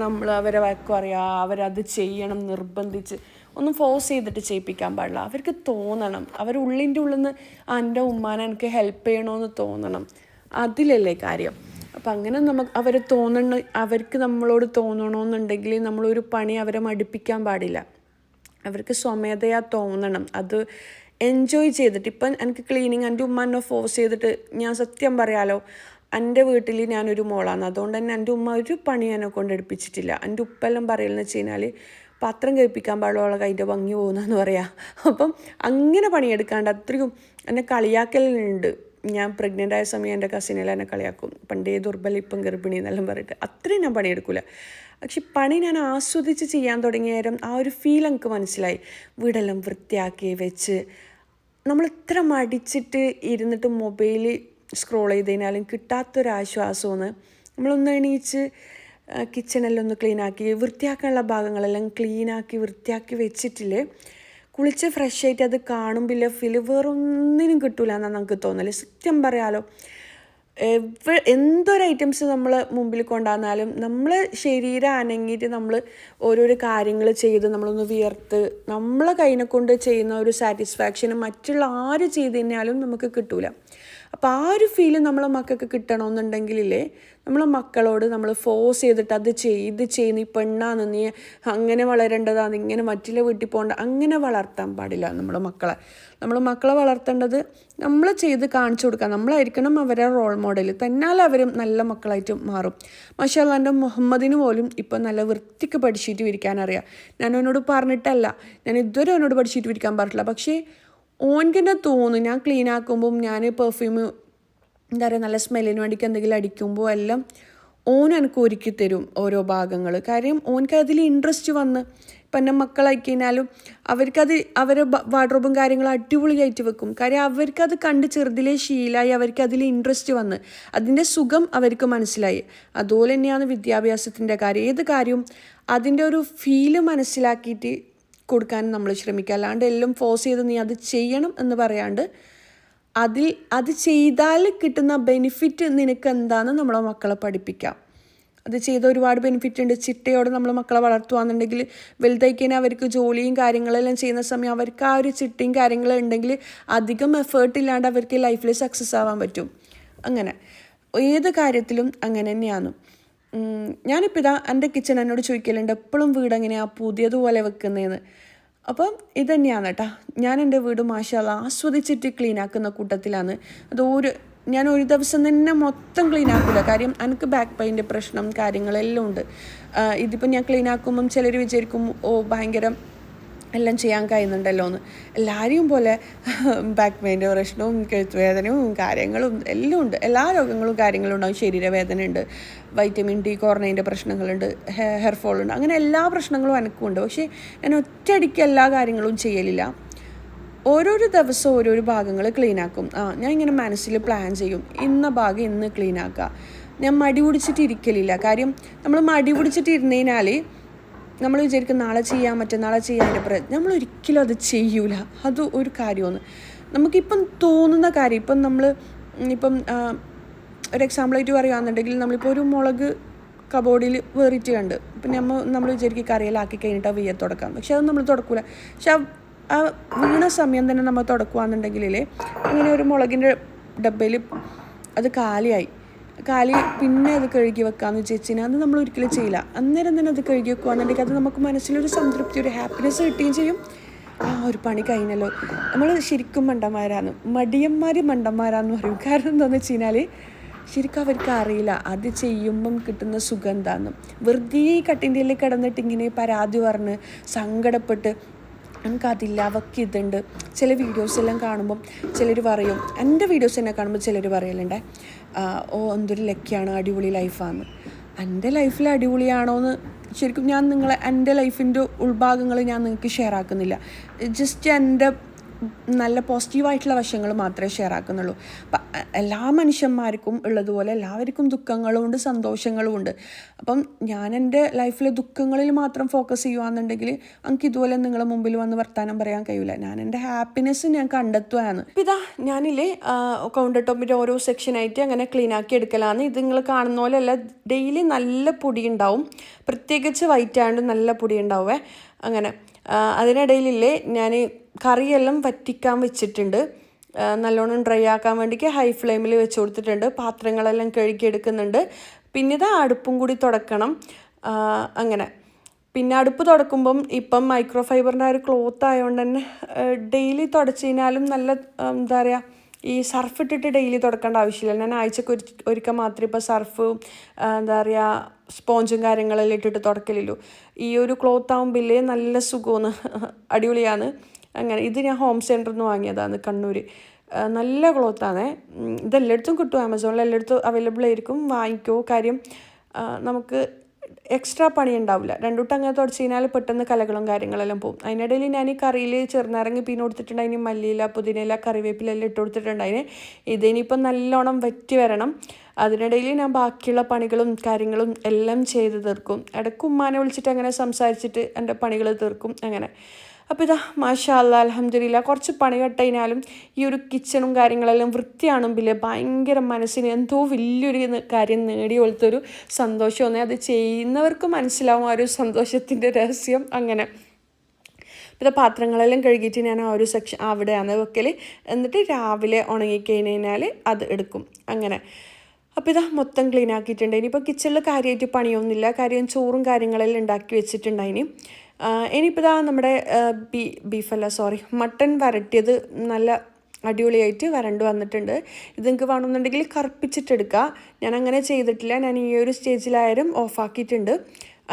Speaker 1: നമ്മൾ അവരെ വഴക്കും അറിയുക, അവരത് ചെയ്യണം നിർബന്ധിച്ച്, ഒന്നും ഫോഴ്സ് ചെയ്തിട്ട് ചെയ്യിപ്പിക്കാൻ പാടില്ല. അവർക്ക് തോന്നണം, ഉള്ളിൻ്റെ ഉള്ളിൽ നിന്ന് എൻ്റെ ഉമ്മാനെ എനിക്ക് ഹെൽപ്പ് ചെയ്യണമെന്ന് തോന്നണം, അതിലല്ലേ കാര്യം. അപ്പം അങ്ങനെ അവർക്ക് നമ്മളോട് തോന്നണമെന്നുണ്ടെങ്കിൽ നമ്മളൊരു പണി അവരെ മടുപ്പിക്കാൻ പാടില്ല. അവർക്ക് സ്വമേധയാ തോന്നണം, അത് എൻജോയ് ചെയ്തിട്ട്. ഇപ്പം എനിക്ക് ക്ലീനിങ് എൻ്റെ ഉമ്മ എന്നെ ഫോഴ്സ് ചെയ്തിട്ട്, ഞാൻ സത്യം പറയാലോ, എൻ്റെ വീട്ടിൽ ഞാനൊരു മോളാണ്, അതുകൊണ്ട് തന്നെ എൻ്റെ ഉമ്മ ഒരു പണി എന്നെ കൊണ്ട് എടുപ്പിച്ചിട്ടില്ല. എൻ്റെ ഉപ്പെല്ലാം പറയലെന്ന് വെച്ച് കഴിഞ്ഞാൽ പാത്രം കഴിപ്പിക്കാൻ പാടുള്ള കൈൻ്റെ ഭംഗി പോകുന്നതെന്ന് പറയാം. അപ്പം അങ്ങനെ പണിയെടുക്കാണ്ട് അത്രയും എന്നെ കളിയാക്കലുണ്ട്. ഞാൻ പ്രഗ്നൻ്റ് ആയ സമയം എൻ്റെ കസിനെല്ലാം എന്നെ കളിയാക്കും, പണ്ടേ ദുർബല ഇപ്പം ഗർഭിണി എന്നെല്ലാം പറഞ്ഞിട്ട്. അത്രയും ഞാൻ പണിയെടുക്കില്ല. പക്ഷെ പണി ഞാൻ ആസ്വദിച്ച് ചെയ്യാൻ തുടങ്ങിയ നേരം ആ ഒരു ഫീൽ എനിക്ക് മനസ്സിലായി. വീടെല്ലാം വൃത്തിയാക്കി വെച്ച് നമ്മൾ ഇത്ര മടിച്ചിട്ട് ഇരുന്നിട്ട് മൊബൈൽ സ്ക്രോൾ ചെയ്ത് കഴിഞ്ഞാലും കിട്ടാത്തൊരാശ്വാസമാണ് നമ്മളൊന്ന് എണീച്ച് കിച്ചണെല്ലാം ഒന്ന് ക്ലീനാക്കി വൃത്തിയാക്കാനുള്ള ഭാഗങ്ങളെല്ലാം ക്ലീനാക്കി വൃത്തിയാക്കി വെച്ചിട്ടില്ലേ കുളിച്ച് ഫ്രഷ് ആയിട്ട് അത് കാണുമ്പോൾ ഫീൽ വേറൊന്നിനും കിട്ടൂല എന്നാണ് നമുക്ക് തോന്നല്. സത്യം പറയാലോ, എന്തൊരു ഐറ്റംസ് നമ്മൾ മുമ്പിൽ കൊണ്ടുവന്നാലും നമ്മൾ ശരീരം അനങ്ങിയിട്ട് നമ്മൾ ഓരോരോ കാര്യങ്ങൾ ചെയ്ത് നമ്മളൊന്ന് വിയർത്ത് നമ്മളെ കൈനെ കൊണ്ട് ചെയ്യുന്ന ഒരു സാറ്റിസ്ഫാക്ഷൻ മറ്റുള്ള ആര് ചെയ്ത് കഴിഞ്ഞാലും നമുക്ക് കിട്ടൂല. അപ്പോൾ ആ ഒരു ഫീല് നമ്മളെ മക്കൾക്ക് കിട്ടണമെന്നുണ്ടെങ്കിലേ നമ്മളെ മക്കളോട് നമ്മൾ ഫോഴ്സ് ചെയ്തിട്ട് അത് ഇത് ചെയ്യുന്ന ഈ പെണ്ണാന്ന് നീ അങ്ങനെ വളരേണ്ടതാണ്, ഇങ്ങനെ മറ്റുള്ള വീട്ടിൽ പോകേണ്ട, അങ്ങനെ വളർത്താൻ പാടില്ല നമ്മൾ മക്കളെ വളർത്തേണ്ടത് നമ്മൾ ചെയ്ത് കാണിച്ചു കൊടുക്കുക. നമ്മളായിരിക്കണം അവരെ റോൾ മോഡൽ. തന്നാൽ അവരും നല്ല മക്കളായിട്ട് മാറും. മാഷാ അല്ലാഹ്, എൻ്റെ മുഹമ്മദിന് പോലും ഇപ്പം നല്ല വൃത്തിക്ക് പഠിച്ചിട്ട് ഇരിക്കാനറിയാം. ഞാൻ അവനോട് പറഞ്ഞിട്ടല്ല, ഞാൻ ഇതുവരെ അവനോട് പഠിച്ചിട്ട് ഇരിക്കാൻ പറഞ്ഞിട്ടില്ല. പക്ഷേ ഓൻക്ക് തന്നെ തോന്നും, ഞാൻ ക്ലീൻ ആക്കുമ്പം ഞാൻ പെർഫ്യൂം എന്താ പറയുക നല്ല സ്മെല്ലിന് വേണ്ടിക്ക് എന്തെങ്കിലും അടിക്കുമ്പോൾ എല്ലാം ഓൻ എനിക്ക് ഒരുക്കി തരും ഓരോ ഭാഗങ്ങൾ. കാര്യം ഓൻക്ക് അതിൽ ഇൻട്രസ്റ്റ് വന്ന് ഇപ്പം എൻ്റെ മക്കളായി കഴിഞ്ഞാലും അവർക്കത് അവരെ വാർഡ്രോബും കാര്യങ്ങളും അടിപൊളിയായിട്ട് വെക്കും. കാര്യം അവർക്കത് കണ്ട് ചെറുതിലേ ശീലമായി, അവർക്ക് അതിൽ ഇൻട്രസ്റ്റ് വന്ന് അതിൻ്റെ സുഖം അവർക്ക് മനസ്സിലായി. അതുപോലെ തന്നെയാണ് വിദ്യാഭ്യാസത്തിൻ്റെ കാര്യം. ഏത് കാര്യവും അതിൻ്റെ ഒരു ഫീല് മനസ്സിലാക്കിയിട്ട് കൊടുക്കാൻ നമ്മൾ ശ്രമിക്കുക. അല്ലാണ്ട് എല്ലാം ഫോഴ്സ് ചെയ്ത് നീ അത് ചെയ്യണം എന്ന് പറയാണ്ട് അത് ചെയ്താൽ കിട്ടുന്ന ബെനിഫിറ്റ് നിനക്ക് എന്താണെന്ന് നമ്മളെ മക്കളെ പഠിപ്പിക്കാം. അത് ചെയ്ത ഒരുപാട് ബെനിഫിറ്റ് ഉണ്ട്. ചിട്ടയോടെ നമ്മൾ മക്കളെ വളർത്തുകയാണെന്നുണ്ടെങ്കിൽ വലുതായിക്കഴിഞ്ഞാൽ അവർക്ക് ജോലിയും കാര്യങ്ങളെല്ലാം ചെയ്യുന്ന സമയം അവർക്ക് ആ ഒരു ചിട്ടയും കാര്യങ്ങളും ഉണ്ടെങ്കിൽ അധികം എഫേർട്ട് ഇല്ലാണ്ട് അവർക്ക് ലൈഫിൽ സക്സസ് ആവാൻ പറ്റും. അങ്ങനെ ഏത് കാര്യത്തിലും അങ്ങനെ തന്നെയാണ്. ഞാനിപ്പോൾ ഇതാ എൻ്റെ കിച്ചൺ എന്നോട് ചോദിക്കലുണ്ട് എപ്പോഴും വീട് എങ്ങനെയാണ് പുതിയതുപോലെ വെക്കുന്നതെന്ന്. അപ്പം ഇതുതന്നെയാണ് കേട്ടോ, ഞാൻ എൻ്റെ വീട് മാഷാ അല്ലാഹ് ആസ്വദിച്ചിട്ട് ക്ലീൻ ആക്കുന്ന കൂട്ടത്തിലാണ്. ഞാൻ ഒരു ദിവസം തന്നെ മൊത്തം ക്ലീൻ ആക്കില്ല. കാര്യം എനിക്ക് ബാക്ക് പെയിൻ്റെ പ്രശ്നം കാര്യങ്ങളെല്ലാം ഉണ്ട്. ഇതിപ്പോൾ ഞാൻ ക്ലീൻ ആക്കുമ്പം ചിലർ വിചാരിക്കും ഭയങ്കര എല്ലാം ചെയ്യാൻ കഴിയുന്നുണ്ടല്ലോ എന്ന്. എല്ലാവരെയും പോലെ ബാക്ക് പെയിൻ്റെ പ്രശ്നവും കഴുത്തുവേദനയും കാര്യങ്ങളും എല്ലാം ഉണ്ട്. എല്ലാ രോഗങ്ങളും കാര്യങ്ങളും ഉണ്ടാകും. ശരീരവേദന ഉണ്ട്, വൈറ്റമിൻ ഡി കുറഞ്ഞതിൻ്റെ പ്രശ്നങ്ങളുണ്ട്, ഹെയർ ഫോൾ ഉണ്ട്, അങ്ങനെ എല്ലാ പ്രശ്നങ്ങളും എനിക്കും ഉണ്ട്. പക്ഷേ ഞാൻ ഒറ്റയടിക്ക് എല്ലാ കാര്യങ്ങളും ചെയ്യലില്ല. ഓരോരോ ദിവസം ഓരോരോ ഭാഗങ്ങൾ ക്ലീനാക്കും. ഞാൻ ഇങ്ങനെ മനസ്സിൽ പ്ലാൻ ചെയ്യും, ഇന്ന ഭാഗം ഇന്ന് ക്ലീനാക്കുക. ഞാൻ മടി പിടിച്ചിട്ട് ഇരിക്കലില്ല. കാര്യം നമ്മൾ മടി പിടിച്ചിട്ട് ഇരുന്നതിനാൽ നമ്മൾ വിചാരിക്കും നാളെ ചെയ്യാൻ മറ്റന്നാളെ ചെയ്യാൻ്റെ നമ്മൾ ഒരിക്കലും അത് ചെയ്യൂല. അത് ഒരു കാര്യമാണ്. നമുക്കിപ്പം തോന്നുന്ന കാര്യം ഇപ്പം ഒരു എക്സാമ്പിളായിട്ട് പറയുകയാണെന്നുണ്ടെങ്കിൽ നമ്മളിപ്പോൾ ഒരു മുളക് കബോർഡിൽ വേറിയിട്ട് കണ്ട് ഇപ്പം നമ്മൾ വിചാരിക്കും കറിയിലാക്കി കഴിഞ്ഞിട്ട് വെയ്യ തുടക്കാം. പക്ഷെ അത് നമ്മൾ തുടക്കൂല. പക്ഷെ ആ വീണ സമയം തന്നെ നമ്മൾ തുടക്കുകയാണെന്നുണ്ടെങ്കിലേ അങ്ങനെ ഒരു മുളകിൻ്റെ ഡബ്ബയിൽ അത് കാലി പിന്നെ അത് കഴുകി വെക്കാമെന്ന് വിചാരിച്ചാൽ അത് നമ്മൾ ഒരിക്കലും ചെയ്യില്ല. അന്നേരം തന്നെ അത് കഴുകി വെക്കുകയാണെന്നുണ്ടെങ്കിൽ അത് നമുക്ക് മനസ്സിലൊരു സംതൃപ്തി, ഒരു ഹാപ്പിനെസ് കിട്ടുകയും ചെയ്യും. ഒരു പണി കഴിഞ്ഞല്ലോ. നമ്മൾ ശരിക്കും മടിയന്മാരാന്ന് പറയും. കാരണം എന്താണെന്ന് വെച്ച് കഴിഞ്ഞാൽ ശരിക്കും അവർക്ക് അറിയില്ല അത് ചെയ്യുമ്പം കിട്ടുന്ന സുഖം എന്താണെന്ന്. വെറുതെ കട്ടിൻ്റെ ഉള്ളിൽ കിടന്നിട്ട് ഇങ്ങനെ പരാതി പറഞ്ഞ് സങ്കടപ്പെട്ട് എനിക്കതില്ല അവർക്ക് ഇതുണ്ട്. ചില വീഡിയോസ് എല്ലാം കാണുമ്പം ചിലർ പറയും, എൻ്റെ വീഡിയോസ് തന്നെ കാണുമ്പോൾ ചിലർ പറയലുണ്ടേ എന്തൊരു ലക്കിയാണ്, അടിപൊളി ലൈഫാണ്. എൻ്റെ ലൈഫിൽ അടിപൊളിയാണോ എന്ന് ശരിക്കും ഞാൻ എൻ്റെ ലൈഫിൻ്റെ ഉൾഭാഗങ്ങൾ ഞാൻ നിങ്ങൾക്ക് ഷെയർ ആക്കുന്നില്ല. ജസ്റ്റ് എൻ്റെ നല്ല പോസിറ്റീവായിട്ടുള്ള വശങ്ങൾ മാത്രമേ ഷെയർ ആക്കുന്നുള്ളൂ. അപ്പം എല്ലാ മനുഷ്യന്മാർക്കും ഉള്ളതുപോലെ എല്ലാവർക്കും ദുഃഖങ്ങളും ഉണ്ട് സന്തോഷങ്ങളും ഉണ്ട്. അപ്പം ഞാൻ എൻ്റെ ലൈഫിലെ ദുഃഖങ്ങളിൽ മാത്രം ഫോക്കസ് ചെയ്യുകയാണെന്നുണ്ടെങ്കിൽ എനിക്ക് ഇതുപോലെ നിങ്ങളുടെ മുമ്പിൽ വന്ന് വർത്താനം പറയാൻ കഴിയില്ല. ഞാൻ എൻ്റെ ഹാപ്പിനെസ് ഞാൻ കണ്ടെത്തുകയാണ്. അപ്പം ഇതാ ഞാനില്ലേ കൗണ്ടർ ടോപ്പിൻ്റെ ഓരോ സെക്ഷനായിട്ട് അങ്ങനെ ക്ലീൻ ആക്കി എടുക്കലാണ്. ഇത് നിങ്ങൾ കാണുന്ന പോലെയല്ല, ഡെയിലി നല്ല പൊടി ഉണ്ടാവും. പ്രത്യേകിച്ച് വൈറ്റ് ആയതുകൊണ്ട് നല്ല പൊടി ഉണ്ടാവേ. അങ്ങനെ അതിനിടയിലില്ലേ ഞാൻ കറിയെല്ലാം വറ്റിക്കാൻ വെച്ചിട്ടുണ്ട്. നല്ലോണം ഡ്രൈ ആക്കാൻ വേണ്ടിക്ക് ഹൈ ഫ്ലെയിമിൽ വെച്ച് കൊടുത്തിട്ടുണ്ട്. പാത്രങ്ങളെല്ലാം കഴുകിയെടുക്കുന്നുണ്ട്. പിന്നെ ഇതാ അടുപ്പും കൂടി തുടക്കണം. അങ്ങനെ പിന്നെ അടുപ്പ് തുടക്കുമ്പം ഇപ്പം മൈക്രോ ഫൈബറിൻ്റെ ഒരു ക്ലോത്ത് ആയതുകൊണ്ട് തന്നെ ഡെയിലി തുടച്ച് കഴിഞ്ഞാലും നല്ല എന്താ പറയുക ഈ സർഫ് ഇട്ടിട്ട് ഡെയിലി തുടക്കേണ്ട ആവശ്യമില്ല. ഞാൻ ആഴ്ചക്ക് ഒരിക്കൽ മാത്രമേ ഇപ്പോൾ സർഫും എന്താ പറയുക സ്പോഞ്ചും കാര്യങ്ങളെല്ലാം ഇട്ടിട്ട് തുടക്കലില്ലൂ. ഈ ഒരു ക്ലോത്ത് ആകുമ്പില്ലേ നല്ല സുഖമാണ്, അടിപൊളിയാണ്. അങ്ങനെ ഇത് ഞാൻ ഹോം സെൻറ്ററിൽ നിന്ന് വാങ്ങിയതാണ്, കണ്ണൂർ. നല്ല ക്ലോത്താണ്. ഇതെല്ലായിടത്തും കിട്ടും, ആമസോണിൽ എല്ലായിടത്തും അവൈലബിൾ ആയിരിക്കും. വാങ്ങിക്കോ. കാര്യം നമുക്ക് എക്സ്ട്രാ പണി ഉണ്ടാവില്ല. രണ്ടൂട്ടം അങ്ങനെ തുടച്ച് കഴിഞ്ഞാൽ പെട്ടെന്ന് കലകളും കാര്യങ്ങളെല്ലാം പോകും. അതിനിടയിൽ ഞാൻ ഈ കറിയിൽ ചെറുനാരങ്ങ പീന് കൊടുത്തിട്ടുണ്ട്, അതിന് മല്ലിയില പുതിനയില കറിവേപ്പിലെല്ലാം ഇട്ട് കൊടുത്തിട്ടുണ്ട്. ഇതിനിപ്പം നല്ലോണം വറ്റി വരണം. അതിനിടയിൽ ഞാൻ ബാക്കിയുള്ള പണികളും കാര്യങ്ങളും എല്ലാം ചെയ്ത് തീർക്കും. ഇടയ്ക്ക് ഉമ്മാനെ വിളിച്ചിട്ട് അങ്ങനെ സംസാരിച്ചിട്ട് എൻ്റെ പണികൾ തീർക്കും അങ്ങനെ. അപ്പോൾ ഇതാ മാഷാ അല്ലാ അൽഹംദുലില്ലാ കുറച്ച് പണി കഴിഞ്ഞാലും ഈ ഒരു കിച്ചണും കാര്യങ്ങളെല്ലാം വൃത്തിയാണെങ്കിൽ ഭയങ്കര മനസ്സിന് എന്തോ വലിയൊരു കാര്യം നേടിയെടുത്തൊരു സന്തോഷമാണ്. അത് ചെയ്യുന്നവർക്ക് മനസ്സിലാവും ആ ഒരു സന്തോഷത്തിൻ്റെ രഹസ്യം അങ്ങനെ. പിന്നെ പാത്രങ്ങളെല്ലാം കഴുകിയിട്ട് ഞാൻ ആ ഒരു സെക്ഷൻ അവിടെയാണ് വെക്കൽ. എന്നിട്ട് രാവിലെ ഉണങ്ങിക്കഴിഞ്ഞാൽ അത് എടുക്കും അങ്ങനെ. അപ്പോൾ ഇതാ മൊത്തം ക്ലീൻ ആക്കിയിട്ടുണ്ട്. ഇനിയിപ്പോൾ കിച്ചണിൽ കാര്യമായിട്ട് പണിയൊന്നുമില്ല. കാര്യം ചോറും കാര്യങ്ങളെല്ലാം ഉണ്ടാക്കി വെച്ചിട്ടുണ്ടായിന്. ഇനിയിപ്പോൾ ഇതാ നമ്മുടെ മട്ടൺ വരട്ടിയത് നല്ല അടിപൊളിയായിട്ട് വരണ്ട് വന്നിട്ടുണ്ട്. ഇത് നിങ്ങൾക്ക് വേണമെന്നുണ്ടെങ്കിൽ കറുപ്പിച്ചിട്ടെടുക്കുക. ഞാൻ അങ്ങനെ ചെയ്തിട്ടില്ല. ഞാൻ ഈ ഒരു സ്റ്റേജിലായാലും ഓഫാക്കിയിട്ടുണ്ട്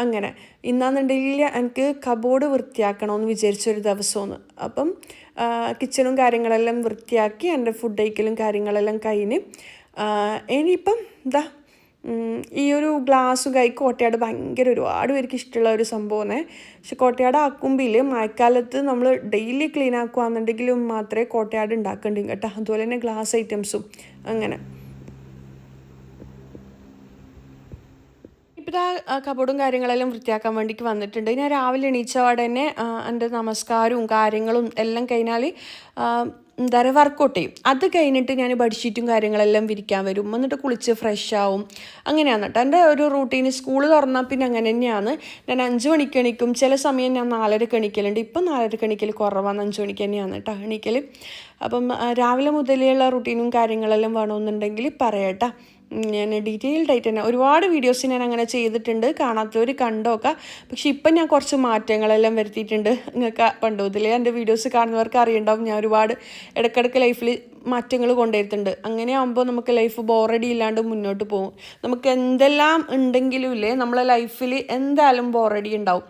Speaker 1: അങ്ങനെ. ഇന്നാണെന്നുണ്ടെങ്കിൽ എനിക്ക് കബോർഡ് വൃത്തിയാക്കണമെന്ന് വിചാരിച്ചൊരു ദിവസമാണ്. അപ്പം കിച്ചണും കാര്യങ്ങളെല്ലാം വൃത്തിയാക്കി എൻ്റെ ഫുഡ് കഴിക്കലും കാര്യങ്ങളെല്ലാം കഴിഞ്ഞ് ഇനിയിപ്പം എന്താ ഈ ഒരു ഗ്ലാസ്സും കൈ കോട്ടയാട് ഭയങ്കര ഒരുപാട് പേർക്ക് ഇഷ്ടമുള്ള ഒരു സംഭവമാണ്. പക്ഷെ കോട്ടയാട് ആക്കുമ്പോൾ മഴക്കാലത്ത് നമ്മൾ ഡെയിലി ക്ലീൻ ആക്കുകയാണെന്നുണ്ടെങ്കിലും മാത്രമേ കോട്ടയാട് ഉണ്ടാക്കേണ്ടി കേട്ടോ. അതുപോലെ തന്നെ ഗ്ലാസ് ഐറ്റംസും അങ്ങനെ. ഇപ്പോൾ കബോർഡും കാര്യങ്ങളെല്ലാം വൃത്തിയാക്കാൻ വേണ്ടിയിട്ട് വന്നിട്ടുണ്ട്. ഞാൻ രാവിലെ എണീച്ചപാടെ തന്നെ എൻ്റെ നമസ്കാരവും കാര്യങ്ങളും എല്ലാം കഴിഞ്ഞാൽ എന്താ പറയുക വർക്കൗട്ട് ചെയ്യും. അത് കഴിഞ്ഞിട്ട് ഞാൻ ബെഡ്ഷീറ്റും കാര്യങ്ങളെല്ലാം വിരിക്കാൻ വരും. എന്നിട്ട് കുളിച്ച് ഫ്രഷ് ആവും. അങ്ങനെയാണ് കേട്ടോ എൻ്റെ ഒരു റൂട്ടീന്. സ്കൂൾ തുറന്നാൽ പിന്നെ അങ്ങനെ തന്നെയാണ്. ഞാൻ 5 മണിക്ക് എണീക്കും. ചില സമയം ഞാൻ 4:30 എണീക്കലുണ്ട്. ഇപ്പം 4:30 എണീക്കൽ കുറവാണ്, 5 മണിക്ക് തന്നെയാണ് കേട്ടോ എണീക്കൽ. അപ്പം രാവിലെ മുതലുള്ള റൂട്ടീനും കാര്യങ്ങളെല്ലാം വേണമെന്നുണ്ടെങ്കിൽ പറയട്ടോ. ഞാൻ ഡീറ്റെയിൽഡ് ആയിട്ട് തന്നെ ഒരുപാട് വീഡിയോസ് ഞാൻ അങ്ങനെ ചെയ്തിട്ടുണ്ട്. കാണാത്തവർ കണ്ടോക്കാം. പക്ഷെ ഇപ്പം ഞാൻ കുറച്ച് മാറ്റങ്ങളെല്ലാം വരുത്തിയിട്ടുണ്ട്. നിങ്ങൾക്ക് പണ്ട് മുതലേ എൻ്റെ വീഡിയോസ് കാണുന്നവർക്ക് അറിയുണ്ടാവും ഞാൻ ഒരുപാട് ഇടയ്ക്കിടയ്ക്ക് ലൈഫിൽ മാറ്റങ്ങൾ കൊണ്ടുവരുന്നുണ്ട്. അങ്ങനെ ആകുമ്പോൾ നമുക്ക് ലൈഫ് ബോറടി ഇല്ലാണ്ട് മുന്നോട്ട് പോകും. നമുക്ക് എന്തെല്ലാം ഉണ്ടെങ്കിലും നമ്മളെ ലൈഫിൽ എന്തായാലും ബോറടി ഉണ്ടാവും.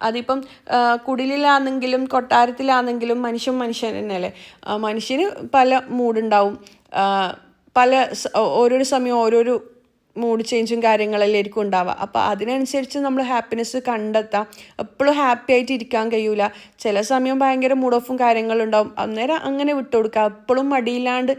Speaker 1: അതിപ്പം കുടിലാണെങ്കിലും കൊട്ടാരത്തിലാണെങ്കിലും മനുഷ്യൻ തന്നെയല്ലേ. മനുഷ്യന് പല മൂഡുണ്ടാവും. ഓരോരോ സമയം ഓരോരോ മൂഡ് ചേഞ്ചും കാര്യങ്ങളെല്ലാം ആയിരിക്കും ഉണ്ടാവുക. അപ്പോൾ അതിനനുസരിച്ച് നമ്മൾ ഹാപ്പിനെസ് കണ്ടെത്താം. എപ്പോഴും ഹാപ്പി ആയിട്ട് ഇരിക്കാൻ കഴിയൂല. ചില സമയം ഭയങ്കര മൂഡ് ഓഫും കാര്യങ്ങളുണ്ടാവും. അന്നേരം അങ്ങനെ വിട്ടുകൊടുക്കുക. എപ്പോഴും മടിയില്ലാണ്ട്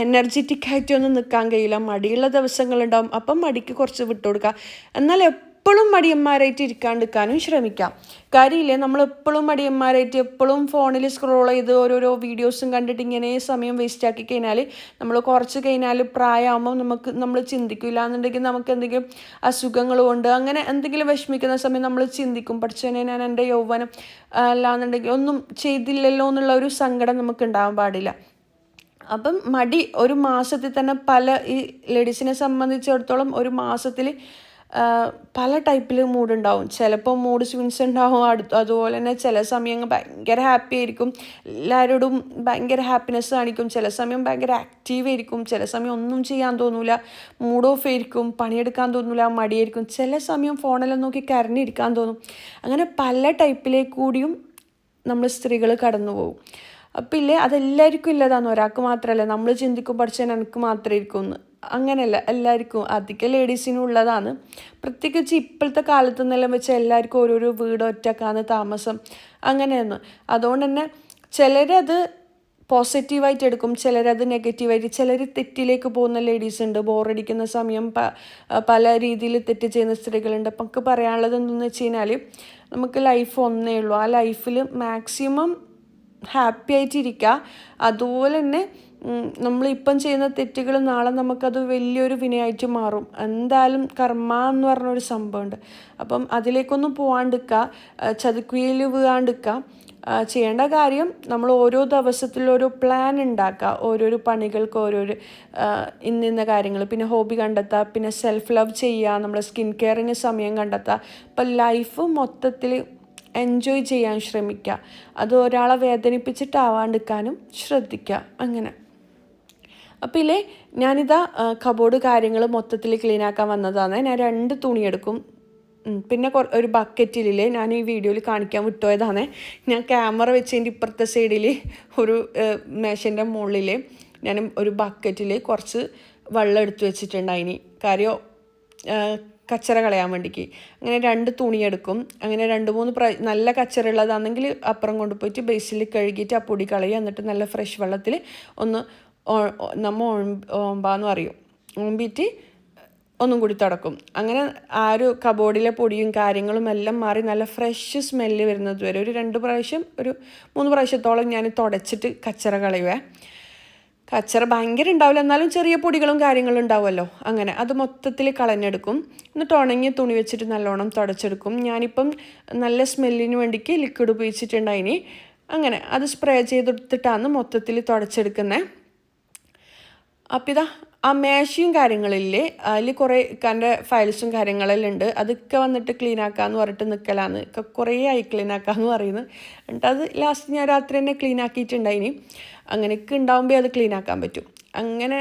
Speaker 1: എനർജറ്റിക് ആയിട്ടൊന്നും നിൽക്കാൻ കഴിയില്ല. മടിയുള്ള ദിവസങ്ങളുണ്ടാവും. അപ്പം മടിക്ക് കുറച്ച് വിട്ടുകൊടുക്കുക. എന്നാൽ എപ്പോഴും മടിയന്മാരായിട്ട് ഇരിക്കാണ്ടിരിക്കാനും ശ്രമിക്കാം. കാര്യമില്ലേ, നമ്മൾ എപ്പോഴും മടിയന്മാരായിട്ട് എപ്പോഴും ഫോണിൽ സ്ക്രോൾ ചെയ്ത് ഓരോരോ വീഡിയോസും കണ്ടിട്ട് ഇങ്ങനെ സമയം വേസ്റ്റ് ആക്കി കഴിഞ്ഞാൽ നമ്മൾ കുറച്ച് കഴിഞ്ഞാൽ പ്രായമാകുമ്പോൾ നമ്മൾ ചിന്തിക്കില്ല എന്നുണ്ടെങ്കിൽ നമുക്ക് എന്തെങ്കിലും അസുഖങ്ങൾ കൊണ്ട് അങ്ങനെ എന്തെങ്കിലും വിഷമിക്കുന്ന സമയം നമ്മൾ ചിന്തിക്കും, പഠിച്ചതിനെ ഞാൻ എൻ്റെ യൗവനം അല്ലാന്നുണ്ടെങ്കിൽ ഒന്നും ചെയ്തില്ലല്ലോ എന്നുള്ള ഒരു സങ്കടം നമുക്ക് ഉണ്ടാകാൻ പാടില്ല. അപ്പം മടി ഒരു മാസത്തിൽ തന്നെ ഈ ലേഡീസിനെ സംബന്ധിച്ചിടത്തോളം ഒരു മാസത്തിൽ പല ടൈപ്പിൽ മൂഡുണ്ടാവും. ചിലപ്പോൾ മൂഡ് സ്വിങ്സ് ഉണ്ടാവും. അതുപോലെ തന്നെ ചില സമയങ്ങൾ ഭയങ്കര ഹാപ്പി ആയിരിക്കും, എല്ലാവരോടും ഭയങ്കര ഹാപ്പിനെസ് കാണിക്കും. ചില സമയം ഭയങ്കര ആക്റ്റീവ് ആയിരിക്കും. ചില സമയം ഒന്നും ചെയ്യാൻ തോന്നില്ല, മൂഡ് ഓഫ് ആയിരിക്കും, പണിയെടുക്കാൻ തോന്നില്ല, മടിയായിരിക്കും. ചില സമയം ഫോണെല്ലാം നോക്കി കരഞ്ഞിരിക്കാൻ തോന്നും. അങ്ങനെ പല ടൈപ്പിലേക്കൂടിയും നമ്മൾ സ്ത്രീകൾ കടന്നു പോകും. അപ്പം അതെല്ലാവർക്കും ഇല്ലതാന്ന്. ഒരാൾക്ക് മാത്രമല്ല. നമ്മൾ ചിന്തിക്കും പഠിച്ചാൽ എനിക്ക് മാത്രമേ ഇരിക്കുമെന്ന്. അങ്ങനെയല്ല, എല്ലാവർക്കും അധികം ലേഡീസിനും ഉള്ളതാണ്. പ്രത്യേകിച്ച് ഇപ്പോഴത്തെ കാലത്ത് നിന്നെല്ലാം വെച്ചാൽ എല്ലാവർക്കും ഓരോരോ വീട് ഒറ്റക്കാണ് താമസം അങ്ങനെയൊന്നും. അതുകൊണ്ട് തന്നെ ചിലരത് പോസിറ്റീവായിട്ട് എടുക്കും, ചിലരത് നെഗറ്റീവായിട്ട്. ചിലർ തെറ്റിലേക്ക് പോകുന്ന ലേഡീസ് ഉണ്ട്. ബോറടിക്കുന്ന സമയം പല രീതിയിൽ തെറ്റ് ചെയ്യുന്ന സ്ത്രീകളുണ്ട്. അപ്പം നമുക്ക് പറയാനുള്ളത് എന്തെന്ന് വെച്ച് കഴിഞ്ഞാൽ നമുക്ക് ലൈഫ് ഒന്നേ ഉള്ളൂ. ആ ലൈഫിൽ മാക്സിമം ഹാപ്പി ആയിട്ടിരിക്കുക. അതുപോലെ തന്നെ നമ്മളിപ്പം ചെയ്യുന്ന തെറ്റുകൾ നാളെ നമുക്കത് വലിയൊരു വിനയായിട്ട് മാറും. എന്തായാലും കർമ്മ എന്ന് പറഞ്ഞൊരു സംഭവമുണ്ട്. അപ്പം അതിലേക്കൊന്നും പോകാണ്ടിരിക്കുക, ചതുക്കുയിൽ വീഴാണ്ടിരിക്കുക. ചെയ്യേണ്ട കാര്യം നമ്മൾ ഓരോ ദിവസത്തിലൊരു പ്ലാൻ ഉണ്ടാക്കുക. ഓരോരോ പണികൾക്ക് ഓരോരോ ഇന്ന കാര്യങ്ങൾ. പിന്നെ ഹോബി കണ്ടെത്തുക, പിന്നെ സെൽഫ് ലവ് ചെയ്യുക, നമ്മുടെ സ്കിൻ കെയറിന് സമയം കണ്ടെത്തുക. അപ്പം ലൈഫ് മൊത്തത്തിൽ എൻജോയ് ചെയ്യാൻ ശ്രമിക്കുക. അത് ഒരാളെ വേദനിപ്പിച്ചിട്ടാവാണ്ടിരിക്കാനും ശ്രദ്ധിക്കുക അങ്ങനെ. അപ്പോൾ ഞാനിതാ കബോർഡ് കാര്യങ്ങൾ മൊത്തത്തിൽ ക്ലീനാക്കാൻ വന്നതാണ്. ഞാൻ 2 തുണിയെടുക്കും. പിന്നെ ഒരു ബക്കറ്റിൽ ഞാൻ ഈ വീഡിയോയിൽ കാണിക്കാൻ വിട്ടുപോയതാണ്. ഞാൻ ക്യാമറ വെച്ചതിൻ്റെ ഇപ്പുറത്തെ സൈഡിൽ ഒരു മേശൻ്റെ മുകളിൽ ഞാൻ ഒരു ബക്കറ്റിൽ കുറച്ച് വെള്ളം എടുത്ത് വെച്ചിട്ടുണ്ടായിനി. കാര്യം കച്ചറ കളയാൻ വേണ്ടിക്ക്. അങ്ങനെ 2 തുണി എടുക്കും. അങ്ങനെ 2-3 നല്ല കച്ചറ ഉള്ളതാണെങ്കിൽ അപ്പുറം കൊണ്ടുപോയിട്ട് ബേസിൽ കഴുകിയിട്ട് ആ പൊടി കളയുക. എന്നിട്ട് നല്ല ഫ്രഷ് വെള്ളത്തിൽ ഒന്ന് നമ്മൾ ഓമ്പാന്ന് പറയും, ഓമ്പിയിട്ട് ഒന്നും കൂടി തുടക്കും. അങ്ങനെ ആ ഒരു കബോർഡിലെ പൊടിയും കാര്യങ്ങളും എല്ലാം മാറി നല്ല ഫ്രഷ് സ്മെല്ല് വരുന്നത് വരെ ഒരു 2 പ്രാവശ്യം, ഒരു 3 പ്രാവശ്യത്തോളം ഞാൻ തുടച്ചിട്ട് കച്ചറ കളയുവേ. കച്ചറ ഭയങ്കര ഉണ്ടാവില്ല, എന്നാലും ചെറിയ പൊടികളും കാര്യങ്ങളും ഉണ്ടാവുമല്ലോ. അങ്ങനെ അത് മൊത്തത്തിൽ കളഞ്ഞെടുക്കും. എന്നിട്ട് ഉണങ്ങിയ തുണി വെച്ചിട്ട് നല്ലോണം തുടച്ചെടുക്കും. ഞാനിപ്പം നല്ല സ്മെല്ലിന് വേണ്ടിക്ക് ലിക്വിഡ് ഉപയോഗിച്ചിട്ടുണ്ടായിനി. അങ്ങനെ അത് സ്പ്രേ ചെയ്തെടുത്തിട്ടാണ് മൊത്തത്തിൽ തുടച്ചെടുക്കുന്നത്. അപ്പം ഇതാ ആ മേശയും കാര്യങ്ങളില്ലേ, അതിൽ കുറേ എൻ്റെ ഫയൽസും കാര്യങ്ങളെല്ലാം ഉണ്ട്. അതൊക്കെ വന്നിട്ട് ക്ലീൻ ആക്കാമെന്ന് പറഞ്ഞിട്ട് നിൽക്കലാന്ന്. കുറേ ആയി ക്ലീൻ ആക്കാമെന്ന് പറയുന്നത്. എന്നിട്ട് അത് ലാസ്റ്റ് ഞാൻ രാത്രി തന്നെ ക്ലീൻ ആക്കിയിട്ടുണ്ടായിനി. അങ്ങനെയൊക്കെ ഉണ്ടാകുമ്പോൾ അത് ക്ലീൻ ആക്കാൻ പറ്റും. അങ്ങനെ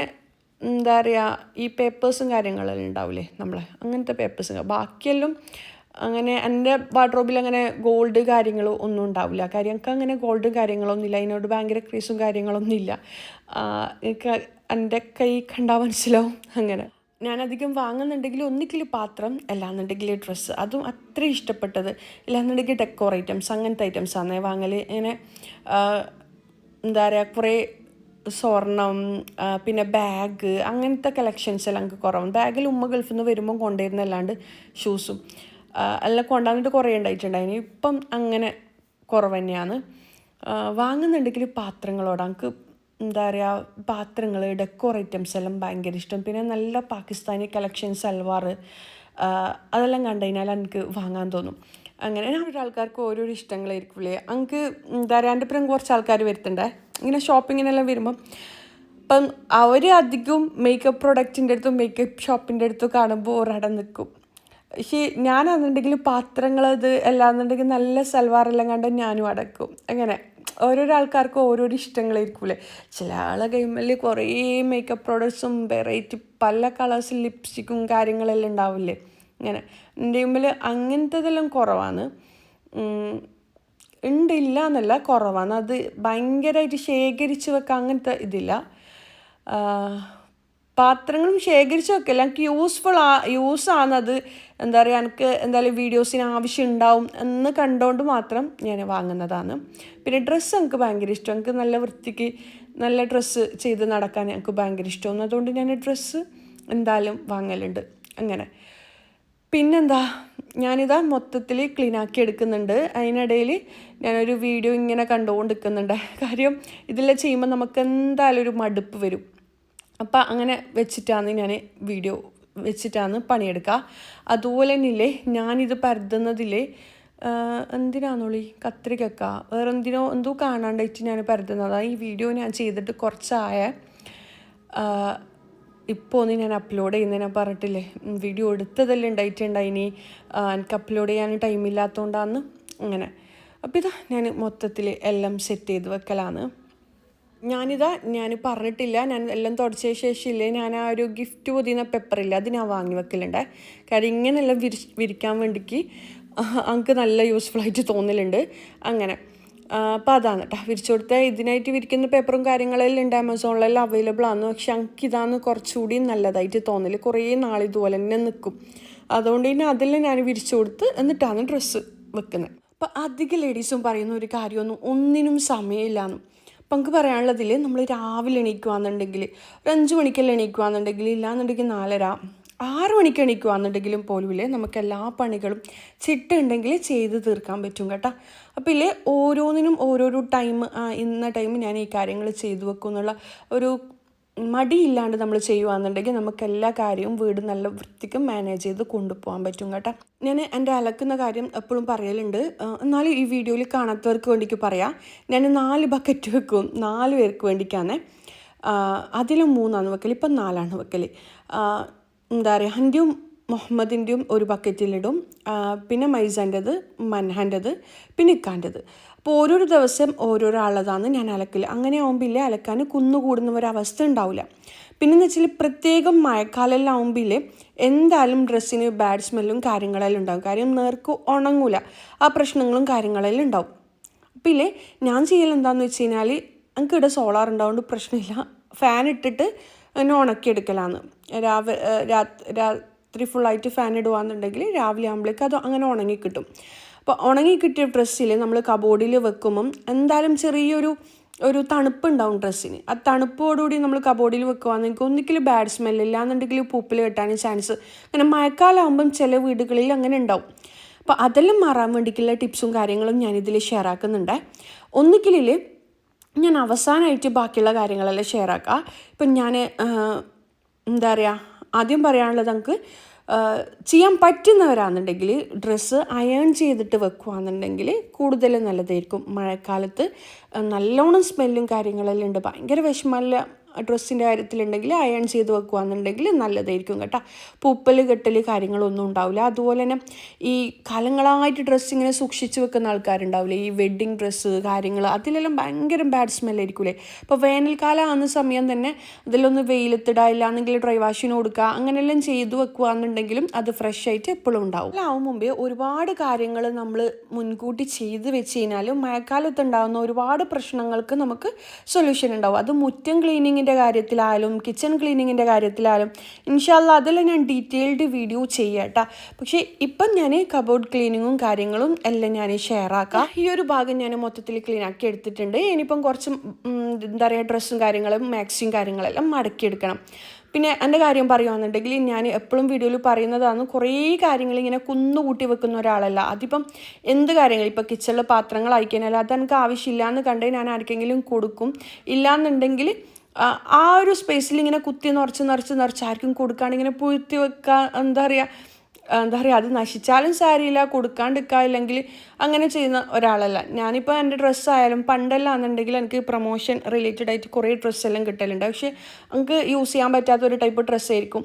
Speaker 1: എന്താ പറയുക, ഈ പേപ്പേഴ്സും കാര്യങ്ങളെല്ലാം ഉണ്ടാവില്ലേ നമ്മളെ, അങ്ങനത്തെ പേപ്പേഴ്സ്. ബാക്കിയെല്ലാം അങ്ങനെ എൻ്റെ വാർഡ്രോബിൽ അങ്ങനെ ഗോൾഡ് കാര്യങ്ങളോ ഒന്നും ഉണ്ടാവില്ല. കാര്യം എനിക്ക് അങ്ങനെ ഗോൾഡും കാര്യങ്ങളൊന്നുമില്ല, അതിനോട് ഭയങ്കര ക്രീസും കാര്യങ്ങളൊന്നും ഇല്ല. എനിക്ക് എൻ്റെ കൈ കണ്ടാൽ മനസ്സിലാവും. അങ്ങനെ ഞാനധികം വാങ്ങുന്നുണ്ടെങ്കിൽ ഒന്നിക്കിൽ പാത്രം, അല്ലാന്നുണ്ടെങ്കിൽ ഡ്രസ്സ്, അതും അത്ര ഇഷ്ടപ്പെട്ടത്. ഇല്ലാന്നുണ്ടെങ്കിൽ ഡെക്കോർ ഐറ്റംസ്, അങ്ങനത്തെ ഐറ്റംസാണ് വാങ്ങൽ. ഇങ്ങനെ എന്താ പറയുക, കുറേ സ്വർണം, പിന്നെ ബാഗ്, അങ്ങനത്തെ കളക്ഷൻസ് എല്ലാം എനിക്ക് കുറവാണ്. ബാഗിൽ ഉമ്മ ഗൾഫിൽ നിന്ന് വരുമ്പം കൊണ്ടുവരുന്നല്ലാണ്ട് ഷൂസും എല്ലാം കൊണ്ടുവന്നിട്ട് കുറേ ഉണ്ടായിട്ടുണ്ടായിന്. ഇപ്പം അങ്ങനെ കുറവ് തന്നെയാണ്. വാങ്ങുന്നുണ്ടെങ്കിൽ പാത്രങ്ങളോടാണ് എനിക്ക് എന്താ പറയുക, പാത്രങ്ങൾ, ഡെക്കോർ ഐറ്റംസ് എല്ലാം ഭയങ്കര ഇഷ്ടം. പിന്നെ നല്ല പാകിസ്ഥാനി കളക്ഷൻ സൽവാർ, അതെല്ലാം കണ്ടു കഴിഞ്ഞാൽ എനിക്ക് വാങ്ങാൻ തോന്നും. അങ്ങനെ ഓരോ ആൾക്കാർക്ക് ഓരോരോ ഇഷ്ടങ്ങളായിരിക്കില്ലേ. എനിക്ക് എന്താ പറയുക, എൻ്റെ ഒപ്പം കുറച്ച് ആൾക്കാർ വരുത്തുണ്ടേ ഇങ്ങനെ ഷോപ്പിങ്ങിനെല്ലാം വരുമ്പം. അപ്പം അവർ അധികവും മേക്കപ്പ് പ്രൊഡക്റ്റിൻ്റെ അടുത്തും മേക്കപ്പ് ഷോപ്പിൻ്റെ അടുത്തും കാണുമ്പോൾ ഒരടം നിൽക്കും. പക്ഷേ ഞാനാണെന്നുണ്ടെങ്കിൽ പാത്രങ്ങളത് എല്ലാന്നുണ്ടെങ്കിൽ നല്ല സൽവാറെല്ലാം കണ്ട് ഞാനും അടക്കും. അങ്ങനെ ഓരോരോ ആൾക്കാർക്കും ഓരോരോ ഇഷ്ടങ്ങളായിരിക്കൂലേ. ചില ആളെ കൈമേൽ കുറേ മേക്കപ്പ് പ്രോഡക്ട്സും വെറൈറ്റി പല കളേഴ്സ് ലിപ്സ്റ്റിക്കും കാര്യങ്ങളെല്ലാം ഉണ്ടാവില്ലേ. ഇങ്ങനെ എൻ്റെ കൈമേൽ അങ്ങനത്തതെല്ലാം കുറവാണ്. ഇല്ല എന്നല്ല, കുറവാണ്. അത് ഭയങ്കരമായിട്ട് ശേഖരിച്ച് വെക്കാൻ അങ്ങനത്തെ ഇതില്ല. പാത്രങ്ങളും ശേഖരിച്ച് വെക്കില്ല, എനിക്ക് യൂസാണത്. എന്താ പറയുക, എനിക്ക് എന്തായാലും വീഡിയോസിന് ആവശ്യം ഉണ്ടാവും എന്ന് കണ്ടുകൊണ്ട് മാത്രം ഞാൻ വാങ്ങുന്നതാണ്. പിന്നെ ഡ്രസ്സ് എനിക്ക് ഭയങ്കര ഇഷ്ടം. എനിക്ക് നല്ല വൃത്തിക്ക് നല്ല ഡ്രസ്സ് ചെയ്ത് നടക്കാൻ എനിക്ക് ഭയങ്കര ഇഷ്ടമാണ്. അതുകൊണ്ട് ഞാൻ ഡ്രസ്സ് എന്തായാലും വാങ്ങലുണ്ട്. അങ്ങനെ പിന്നെന്താ, ഞാനിതാ മൊത്തത്തിൽ ക്ലീനാക്കി എടുക്കുന്നുണ്ട്. അതിനിടയിൽ ഞാനൊരു വീഡിയോ ഇങ്ങനെ കണ്ടുകൊണ്ടിരിക്കുന്നുണ്ട്. കാര്യം ഇതെല്ലാം ചെയ്യുമ്പോൾ നമുക്ക് എന്തായാലും ഒരു മടുപ്പ് വരും. അപ്പം അങ്ങനെ വെച്ചിട്ടാണ് ഞാൻ വീഡിയോ വെച്ചിട്ടാണ് പണിയെടുക്കുക. അതുപോലെ തന്നെയില്ലേ, ഞാനിത് പരതുന്നതില്ലേ, എന്തിനാന്നോളി, കത്രികക്ക വേറെ എന്തോ കാണാണ്ടായിട്ട് ഞാൻ പരതുന്നതാണ്. ഈ വീഡിയോ ഞാൻ ചെയ്തിട്ട് കുറച്ചായ. ഇപ്പോൾ ഒന്ന് ഞാൻ അപ്ലോഡ് ചെയ്യുന്നതിനെ പറഞ്ഞിട്ടില്ലേ, വീഡിയോ എടുത്തതെല്ലാം ഉണ്ടായിട്ടുണ്ടായിനി. എനിക്ക് അപ്ലോഡ് ചെയ്യാൻ ടൈമില്ലാത്തതുകൊണ്ടാണ് അങ്ങനെ. അപ്പോൾ ഇതാ ഞാൻ മൊത്തത്തിൽ എല്ലാം സെറ്റ് ചെയ്ത് വെക്കലാണ്. ഞാൻ പറഞ്ഞിട്ടില്ല, ഞാൻ എല്ലാം തുടച്ച ശേഷമില്ലേ, ഞാൻ ആ ഒരു ഗിഫ്റ്റ് പൊതിയുന്ന പേപ്പറില്ല, അത് ഞാൻ വാങ്ങി വെക്കലുണ്ട്. കാര്യം ഇങ്ങനെയെല്ലാം വിരിക്കാൻ വേണ്ടിക്ക് എനിക്ക് നല്ല യൂസ്ഫുള്ളായിട്ട് തോന്നലുണ്ട്. അങ്ങനെ അപ്പോൾ അതാണ് കേട്ടോ വിരിച്ചു കൊടുത്താൽ. ഇതിനായിട്ട് വിരിക്കുന്ന പേപ്പറും കാര്യങ്ങളെല്ലാം ഉണ്ട്, ആമസോണിലെല്ലാം അവൈലബിൾ ആണ്. പക്ഷെ എനിക്ക് ഇതാണ് കുറച്ചുകൂടി നല്ലതായിട്ട് തോന്നൽ. കുറേ നാളിതുപോലെ തന്നെ നിൽക്കും. അതുകൊണ്ട് തന്നെ അതെല്ലാം ഞാൻ വിരിച്ചു കൊടുത്ത് എന്നിട്ടാണ് ഡ്രസ്സ് വെക്കുന്നത്. അപ്പോൾ അധികം ലേഡീസും പറയുന്ന ഒരു കാര്യമൊന്നും ഒന്നിനും സമയമില്ലാന്നും. അപ്പം നമുക്ക് പറയാനുള്ളതിൽ നമ്മൾ രാവിലെ എണീക്കുകയാണെന്നുണ്ടെങ്കിൽ ഒരു 5 മണിക്കെല്ലാം എണീക്കുകയാണെന്നുണ്ടെങ്കിൽ, ഇല്ലാന്നുണ്ടെങ്കിൽ 4:30 6 മണിക്ക് എണീക്കുകയാണെന്നുണ്ടെങ്കിലും പോലുമില്ലേ നമുക്ക് എല്ലാ പണികളും ചിട്ടുണ്ടെങ്കിൽ ചെയ്ത് തീർക്കാൻ പറ്റും കേട്ടോ. അപ്പോൾ ഇല്ലേ ഓരോന്നിനും ഓരോരോ ടൈം, ഇന്ന ടൈം ഞാൻ ഈ കാര്യങ്ങൾ ചെയ്തു വെക്കും എന്നുള്ള ഒരു മടിയില്ലാണ്ട് നമ്മൾ ചെയ്യുകയാണെന്നുണ്ടെങ്കിൽ നമുക്ക് എല്ലാ കാര്യവും വീട് നല്ല വൃത്തിക്ക് മാനേജ് ചെയ്ത് കൊണ്ടുപോകാൻ പറ്റും കേട്ടോ. ഞാൻ എൻ്റെ അലക്കുന്ന കാര്യം എപ്പോഴും പറയലുണ്ട്, എന്നാലും ഈ വീഡിയോയിൽ കാണാത്തവർക്ക് വേണ്ടിക്ക് പറയാം. ഞാൻ 4 ബക്കറ്റ് വെക്കും, 4 പേർക്ക് വേണ്ടിക്കാണ്. അതിലും 3 വെക്കൽ, ഇപ്പം 4 വെക്കൽ. എന്താ പറയുക, എൻ്റെയും മുഹമ്മദിൻ്റെയും ഒരു ബക്കറ്റിലിടും, പിന്നെ മൈസാൻ്റെത്, മൻഹാൻ്റെത്, പിന്നെ ഇക്കാൻ്റെത്. അപ്പോൾ ഓരോരോ ദിവസം ഓരോരോ ആളതാണ് ഞാൻ അലക്കൽ. അങ്ങനെ ആകുമ്പോൾ അലക്കാൻ കുന്നുകൂടുന്ന ഒരവസ്ഥ ഉണ്ടാവില്ല. പിന്നെന്ന് വെച്ചാൽ പ്രത്യേകം മഴക്കാലമെല്ലാം ആകുമ്പോൾ എന്തായാലും ഡ്രസ്സിന് ബാഡ് സ്മെല്ലും കാര്യങ്ങളെല്ലാം ഉണ്ടാകും. കാര്യം നേർക്ക് ഉണങ്ങൂല, ആ പ്രശ്നങ്ങളും കാര്യങ്ങളെല്ലാം ഉണ്ടാവും. അപ്പോൾ ഞാൻ ചെയ്യലെന്താണെന്ന് വെച്ച് കഴിഞ്ഞാൽ, എനിക്കിവിടെ സോളാർ ഉണ്ടാവുകൊണ്ട് പ്രശ്നമില്ല. ഫാൻ ഇട്ടിട്ട് എന്നെ ഉണക്കിയെടുക്കലാണ്. രാത്രി രാത്രി ഫുള്ളായിട്ട് ഫാൻ ഇടുകയാണെന്നുണ്ടെങ്കിൽ രാവിലെ ആകുമ്പോഴേക്ക് അത് അങ്ങനെ ഉണങ്ങി കിട്ടും. അപ്പോൾ ഉണങ്ങി കിട്ടിയ ഡ്രസ്സിൽ നമ്മൾ കബോർഡിൽ വെക്കുമ്പം എന്തായാലും ഒരു തണുപ്പുണ്ടാവും ഡ്രസ്സിന്. ആ തണുപ്പോടുകൂടി നമ്മൾ കബോർഡിൽ വെക്കുകയാണെങ്കിൽ ഒന്നിക്കലും ബാഡ് സ്മെല്ല് ഇല്ലാന്നുണ്ടെങ്കിൽ പൂപ്പിൽ കെട്ടാൻ ചാൻസ്. അങ്ങനെ മഴക്കാലമാകുമ്പം ചില വീടുകളിൽ അങ്ങനെ ഉണ്ടാവും. അപ്പോൾ അതെല്ലാം മാറാൻ വേണ്ടിയിട്ടുള്ള ടിപ്സും കാര്യങ്ങളും ഞാനിതിൽ ഷെയർ ആക്കുന്നുണ്ട്. ഒന്നിക്കലിൽ ഞാൻ അവസാനമായിട്ട് ബാക്കിയുള്ള കാര്യങ്ങളെല്ലാം ഷെയർ ആക്കാം. ഇപ്പം ഞാൻ എന്താ പറയുക, ആദ്യം പറയാനുള്ളത് നമുക്ക് ചെയ്യാൻ പറ്റുന്നവരാണെന്നുണ്ടെങ്കിൽ ഡ്രസ്സ് അയൺ ചെയ്തിട്ട് വെക്കുകയാണെന്നുണ്ടെങ്കിൽ കൂടുതൽ നല്ലതായിരിക്കും. മഴക്കാലത്ത് നല്ലോണം സ്മെല്ലും കാര്യങ്ങളെല്ലാം ഉണ്ട്, ഭയങ്കര വിഷമല്ല ഡ്രസ്സിൻ്റെ കാര്യത്തിലുണ്ടെങ്കിൽ അയൺ ചെയ്ത് വെക്കുകയാണെന്നുണ്ടെങ്കിൽ നല്ലതായിരിക്കും കേട്ടോ. പൂപ്പൽ കെട്ടൽ കാര്യങ്ങളൊന്നും ഉണ്ടാവില്ല. അതുപോലെ തന്നെ ഈ കാലങ്ങളായിട്ട് ഡ്രസ്സ് ഇങ്ങനെ സൂക്ഷിച്ച് വെക്കുന്ന ആൾക്കാരുണ്ടാവില്ലേ, ഈ വെഡ്ഡിങ് ഡ്രസ്സ് കാര്യങ്ങൾ, അതിലെല്ലാം ഭയങ്കര ബാഡ് സ്മെല്ലായിരിക്കൂലേ. അപ്പോൾ വേനൽക്കാലം ആകുന്ന സമയം തന്നെ അതിലൊന്ന് വെയിലത്തിടുക, ഇല്ലാന്നെങ്കിൽ ഡ്രൈ വാഷിന് കൊടുക്കുക, അങ്ങനെയെല്ലാം ചെയ്ത് വെക്കുകയാണെന്നുണ്ടെങ്കിലും അത് ഫ്രഷ് ആയിട്ട് എപ്പോഴും ഉണ്ടാവും. ആവും മുമ്പേ ഒരുപാട് കാര്യങ്ങൾ നമ്മൾ മുൻകൂട്ടി ചെയ്ത് വെച്ച് കഴിഞ്ഞാൽ മഴക്കാലത്ത് ഉണ്ടാകുന്ന ഒരുപാട് പ്രശ്നങ്ങൾക്ക് നമുക്ക് സൊല്യൂഷൻ ഉണ്ടാവും. അത് മുറ്റം ക്ലീനിങ്ങിൻ്റെ കാര്യത്തിലായാലും കിച്ചൺ ക്ലീനിങ്ങിൻ്റെ കാര്യത്തിലായാലും ഇൻഷാ അല്ലാഹ് അതെല്ലാം ഞാൻ ഡീറ്റെയിൽഡ് വീഡിയോ ചെയ്യാം കേട്ടോ. പക്ഷേ ഇപ്പം ഞാൻ കബോർഡ് ക്ലീനിങ്ങും കാര്യങ്ങളും എല്ലാം ഞാൻ ഷെയർ ആക്കാം. ഈ ഒരു ഭാഗം ഞാൻ മൊത്തത്തിൽ ക്ലീൻ ആക്കി എടുത്തിട്ടുണ്ട്. ഇനിയിപ്പം കുറച്ച് എന്താ പറയുക ഡ്രസ്സും കാര്യങ്ങളും മാക്സിയും കാര്യങ്ങളെല്ലാം മടക്കിയെടുക്കണം. പിന്നെ എൻ്റെ കാര്യം പറയുകയാണെന്നുണ്ടെങ്കിൽ ഞാൻ എപ്പോഴും വീഡിയോയിൽ പറയുന്നതാണ്, കുറേ കാര്യങ്ങൾ ഇങ്ങനെ കുന്നുകൂട്ടി വെക്കുന്ന ഒരാളല്ല. അതിപ്പം എന്ത് കാര്യങ്ങൾ, ഇപ്പോൾ കിച്ചണിൽ പാത്രങ്ങൾ അയക്കാനല്ല, അതെനിക്ക് ആവശ്യമില്ല എന്ന് കണ്ടേ ഞാൻ ആർക്കെങ്കിലും കൊടുക്കും. ഇല്ലയെന്നുണ്ടെങ്കിൽ ആ ഒരു സ്പേസിൽ ഇങ്ങനെ കുത്തി നിറച്ച് ആർക്കും കൊടുക്കാണ്ട് ഇങ്ങനെ പൂഴ്ത്തി വെക്കുക, എന്താ പറയുക അത് നശിച്ചാലും സാരിയില്ല, കൊടുക്കാണ്ടിരിക്കില്ലെങ്കിൽ അങ്ങനെ ചെയ്യുന്ന ഒരാളല്ല. ഞാനിപ്പോൾ എൻ്റെ ഡ്രസ്സായാലും പണ്ടെല്ലാം ആണെന്നുണ്ടെങ്കിൽ എനിക്ക് പ്രൊമോഷൻ റിലേറ്റഡ് ആയിട്ട് കുറേ ഡ്രസ്സെല്ലാം കിട്ടലുണ്ട്. പക്ഷേ നമുക്ക് യൂസ് ചെയ്യാൻ പറ്റാത്ത ഒരു ടൈപ്പ് ഡ്രസ്സായിരിക്കും.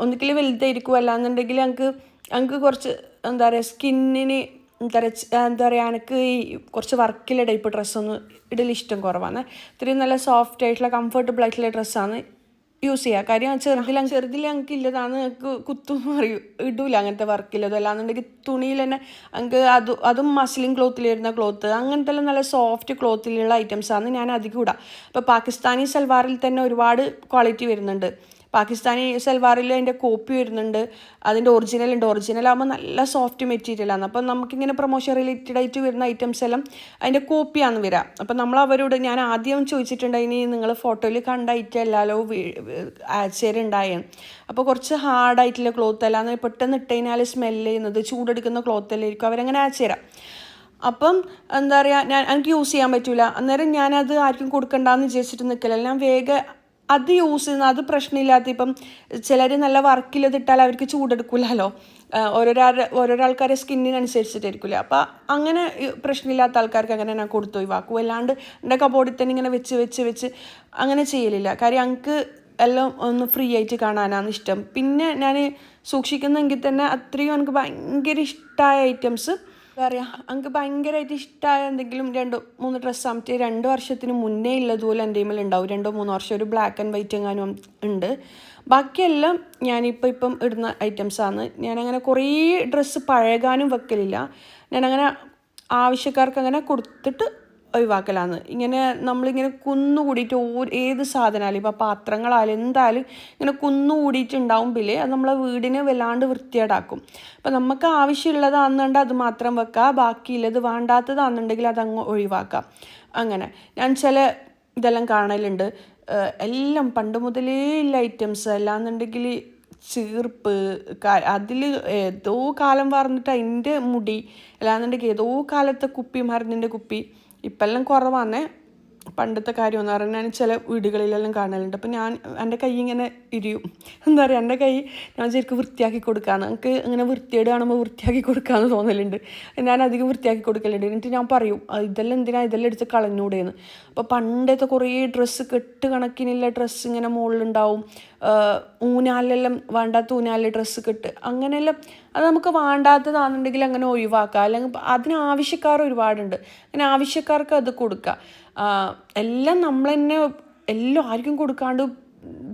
Speaker 1: ഒന്നിക്കൽ വലുതായിരിക്കും, അല്ലാന്നുണ്ടെങ്കിൽ എനിക്ക് കുറച്ച് എന്താ പറയുക സ്കിന്നിന് എന്താ പറയുക എനിക്ക് ഈ കുറച്ച് വർക്കിലെ ടൈപ്പ് ഡ്രസ്സൊന്നും ഇഷ്ടം കുറവാണ്. ഇത്രയും നല്ല സോഫ്റ്റ് ആയിട്ടുള്ള കംഫർട്ടബിൾ ആയിട്ടുള്ള ഡ്രസ്സാണ് യൂസ് ചെയ്യുക. കാര്യം ചെറുതിൽ ഞങ്ങൾക്ക് ഇല്ലതാണ്, ഞങ്ങൾക്ക് കുത്തും പറയും ഇടൂല അങ്ങനത്തെ വർക്കില്ലതും. അല്ലാന്നുണ്ടെങ്കിൽ തുണിയിൽ തന്നെ ഞങ്ങൾക്ക് അതും മസ്ലിൻ ക്ലോത്തിൽ വരുന്ന ക്ലോത്ത്, അങ്ങനത്തെ എല്ലാം നല്ല സോഫ്റ്റ് ക്ലോത്തിലുള്ള ഐറ്റംസാണ് ഞാൻ അധികം ഇടുക. ഇപ്പോൾ പാകിസ്ഥാനി സൽവാറിൽ തന്നെ ഒരുപാട് ക്വാളിറ്റി വരുന്നുണ്ട്. പാകിസ്ഥാനി സൽവാറിൽ അതിൻ്റെ കോപ്പി വരുന്നുണ്ട്, അതിൻ്റെ ഒറിജിനൽ ആകുമ്പോൾ നല്ല സോഫ്റ്റ് മെറ്റീരിയലാണ്. അപ്പം നമുക്കിങ്ങനെ പ്രൊമോഷൻ റിലേറ്റഡ് ആയിട്ട് വരുന്ന ഐറ്റംസ് എല്ലാം അതിൻ്റെ കോപ്പിയാണ് വരിക. അപ്പം നമ്മൾ അവരോട് ഞാൻ ആദ്യം ചോദിച്ചിട്ടുണ്ട്, ഇനി നിങ്ങൾ ഫോട്ടോയിൽ കണ്ട ഐറ്റം അല്ലല്ലോ അയച്ചുതരുണ്ടായാണ്. അപ്പോൾ കുറച്ച് ഹാർഡായിട്ടുള്ള ക്ലോത്ത് അല്ലാന്ന് പെട്ടെന്ന് ഇട്ട് കഴിഞ്ഞാൽ സ്മെല്ല് ചെയ്യുന്നത് ചൂടെടുക്കുന്ന ക്ലോത്ത് അല്ലായിരിക്കും അവരങ്ങനെ അയച്ചുതരാം. അപ്പം എന്താ പറയുക, എനിക്ക് യൂസ് ചെയ്യാൻ പറ്റില്ല. അന്നേരം ഞാനത് ആർക്കും കൊടുക്കണ്ടെന്ന് വിചാരിച്ചിട്ട് നിൽക്കില്ല. ഞാൻ വേഗം അത് യൂസ് ചെയ്യുന്ന അത് പ്രശ്നമില്ലാത്ത. ഇപ്പം ചിലർ നല്ല വർക്കിലതിട്ടാൽ അവർക്ക് ചൂടെടുക്കില്ലല്ലോ, ഓരോരാൾക്കാരെ സ്കിന്നിനനുസരിച്ചിട്ടായിരിക്കില്ല. അപ്പോൾ അങ്ങനെ പ്രശ്നമില്ലാത്ത ആൾക്കാർക്ക് അങ്ങനെ ഞാൻ കൊടുത്തു ഒഴിവാക്കും. അല്ലാണ്ട് എൻ്റെ കബോർഡിൽ തന്നെ ഇങ്ങനെ വെച്ച് അങ്ങനെ ചെയ്യലില്ല. കാര്യം എനിക്ക് എല്ലാം ഒന്ന് ഫ്രീ ആയിട്ട് കാണാനാണ് ഇഷ്ടം. പിന്നെ ഞാൻ സൂക്ഷിക്കുന്നെങ്കിൽ തന്നെ അത്രയും എനിക്ക് ഭയങ്കര ഇഷ്ടമായ ഐറ്റംസ്, എന്താ പറയുക, എനിക്ക് ഭയങ്കരമായിട്ട് ഇഷ്ടമായ എന്തെങ്കിലും 2-3 ഡ്രസ്സ് ആകുമ്പോൾ 2 വർഷത്തിന് മുന്നേ ഉള്ളതുപോലെ എൻ്റെ കയ്യിൽ ഉണ്ടാവും. 2-3 വർഷം ഒരു ബ്ലാക്ക് ആൻഡ് വൈറ്റ് എങ്ങാനും ഉണ്ട്. ബാക്കിയെല്ലാം ഇപ്പം ഇടുന്ന ഐറ്റംസാണ്. ഞാനങ്ങനെ കുറേ ഡ്രസ്സ് പഴകാനും വെക്കലില്ല. ഞാനങ്ങനെ ആവശ്യക്കാർക്ക് അങ്ങനെ കൊടുത്തിട്ട് ഒഴിവാക്കലാണ്. ഇങ്ങനെ നമ്മളിങ്ങനെ കുന്നുകൂടിയിട്ട് ഏത് സാധനമായാലും ഇപ്പോൾ പാത്രങ്ങളായാലും എന്തായാലും ഇങ്ങനെ കുന്നുകൂടിയിട്ടുണ്ടാവുമ്പോൾ അത് നമ്മളെ വീടിനെ വല്ലാണ്ട് വൃത്തികേടാക്കും. അപ്പോൾ നമുക്ക് ആവശ്യമുള്ളതാണെന്നുണ്ടെങ്കിൽ അത് മാത്രം വെക്കുക, ബാക്കിയുള്ളത് വേണ്ടാത്തതാണെന്നുണ്ടെങ്കിൽ അതങ്ങ് ഒഴിവാക്കാം. അങ്ങനെ ഞാൻ ചില ഇതെല്ലാം കാണലുണ്ട്, എല്ലാം പണ്ട് മുതലേ ഉള്ള ഐറ്റംസ് അല്ലാന്നുണ്ടെങ്കിൽ ചീർപ്പ്, അതിൽ ഏതോ കാലം പറഞ്ഞിട്ട് അതിൻ്റെ മുടി, അല്ലാന്നുണ്ടെങ്കിൽ ഏതോ കാലത്തെ മരുന്നിൻ്റെ കുപ്പി. ഇപ്പം എല്ലാം കുറവാണ്, പണ്ടത്തെ കാര്യം എന്ന് പറഞ്ഞാൽ ഞാൻ ചില വീടുകളിലെല്ലാം കാണലുണ്ട്. അപ്പം എൻ്റെ കൈ ഇങ്ങനെ ഇരിയും, എന്താ പറയുക, എൻ്റെ കൈ ഞാൻ ശരിക്കും വൃത്തിയാക്കി കൊടുക്കാമെന്ന്, എനിക്ക് ഇങ്ങനെ വൃത്തിയേട് കാണുമ്പോൾ വൃത്തിയാക്കി കൊടുക്കാമെന്ന് തോന്നലുണ്ട്. ഞാൻ അധികം വൃത്തിയാക്കി കൊടുക്കലുണ്ട്. എന്നിട്ട് ഞാൻ പറയും ഇതെല്ലാം ഇതെല്ലാം എടുത്ത് കളഞ്ഞൂടെയെന്ന്. അപ്പോൾ പണ്ടത്തെ കുറേ ഡ്രസ്സ് കണക്കിനുള്ള ഡ്രസ്സ് ഇങ്ങനെ മുകളിലുണ്ടാവും, ഊഞ്ഞാലെല്ലാം വേണ്ടാത്ത ഊഞ്ഞാലിൽ ഡ്രസ്സ് കെട്ട്, അങ്ങനെയെല്ലാം അത് നമുക്ക് വേണ്ടാത്തതാണെന്നുണ്ടെങ്കിൽ അങ്ങനെ ഒഴിവാക്കുക. അല്ലെങ്കിൽ അതിനാവശ്യക്കാർ ഒരുപാടുണ്ട്, അങ്ങനെ ആവശ്യക്കാർക്ക് അത് കൊടുക്കുക. എല്ലാം നമ്മൾ തന്നെ എല്ലാം ആർക്കും കൊടുക്കാണ്ട്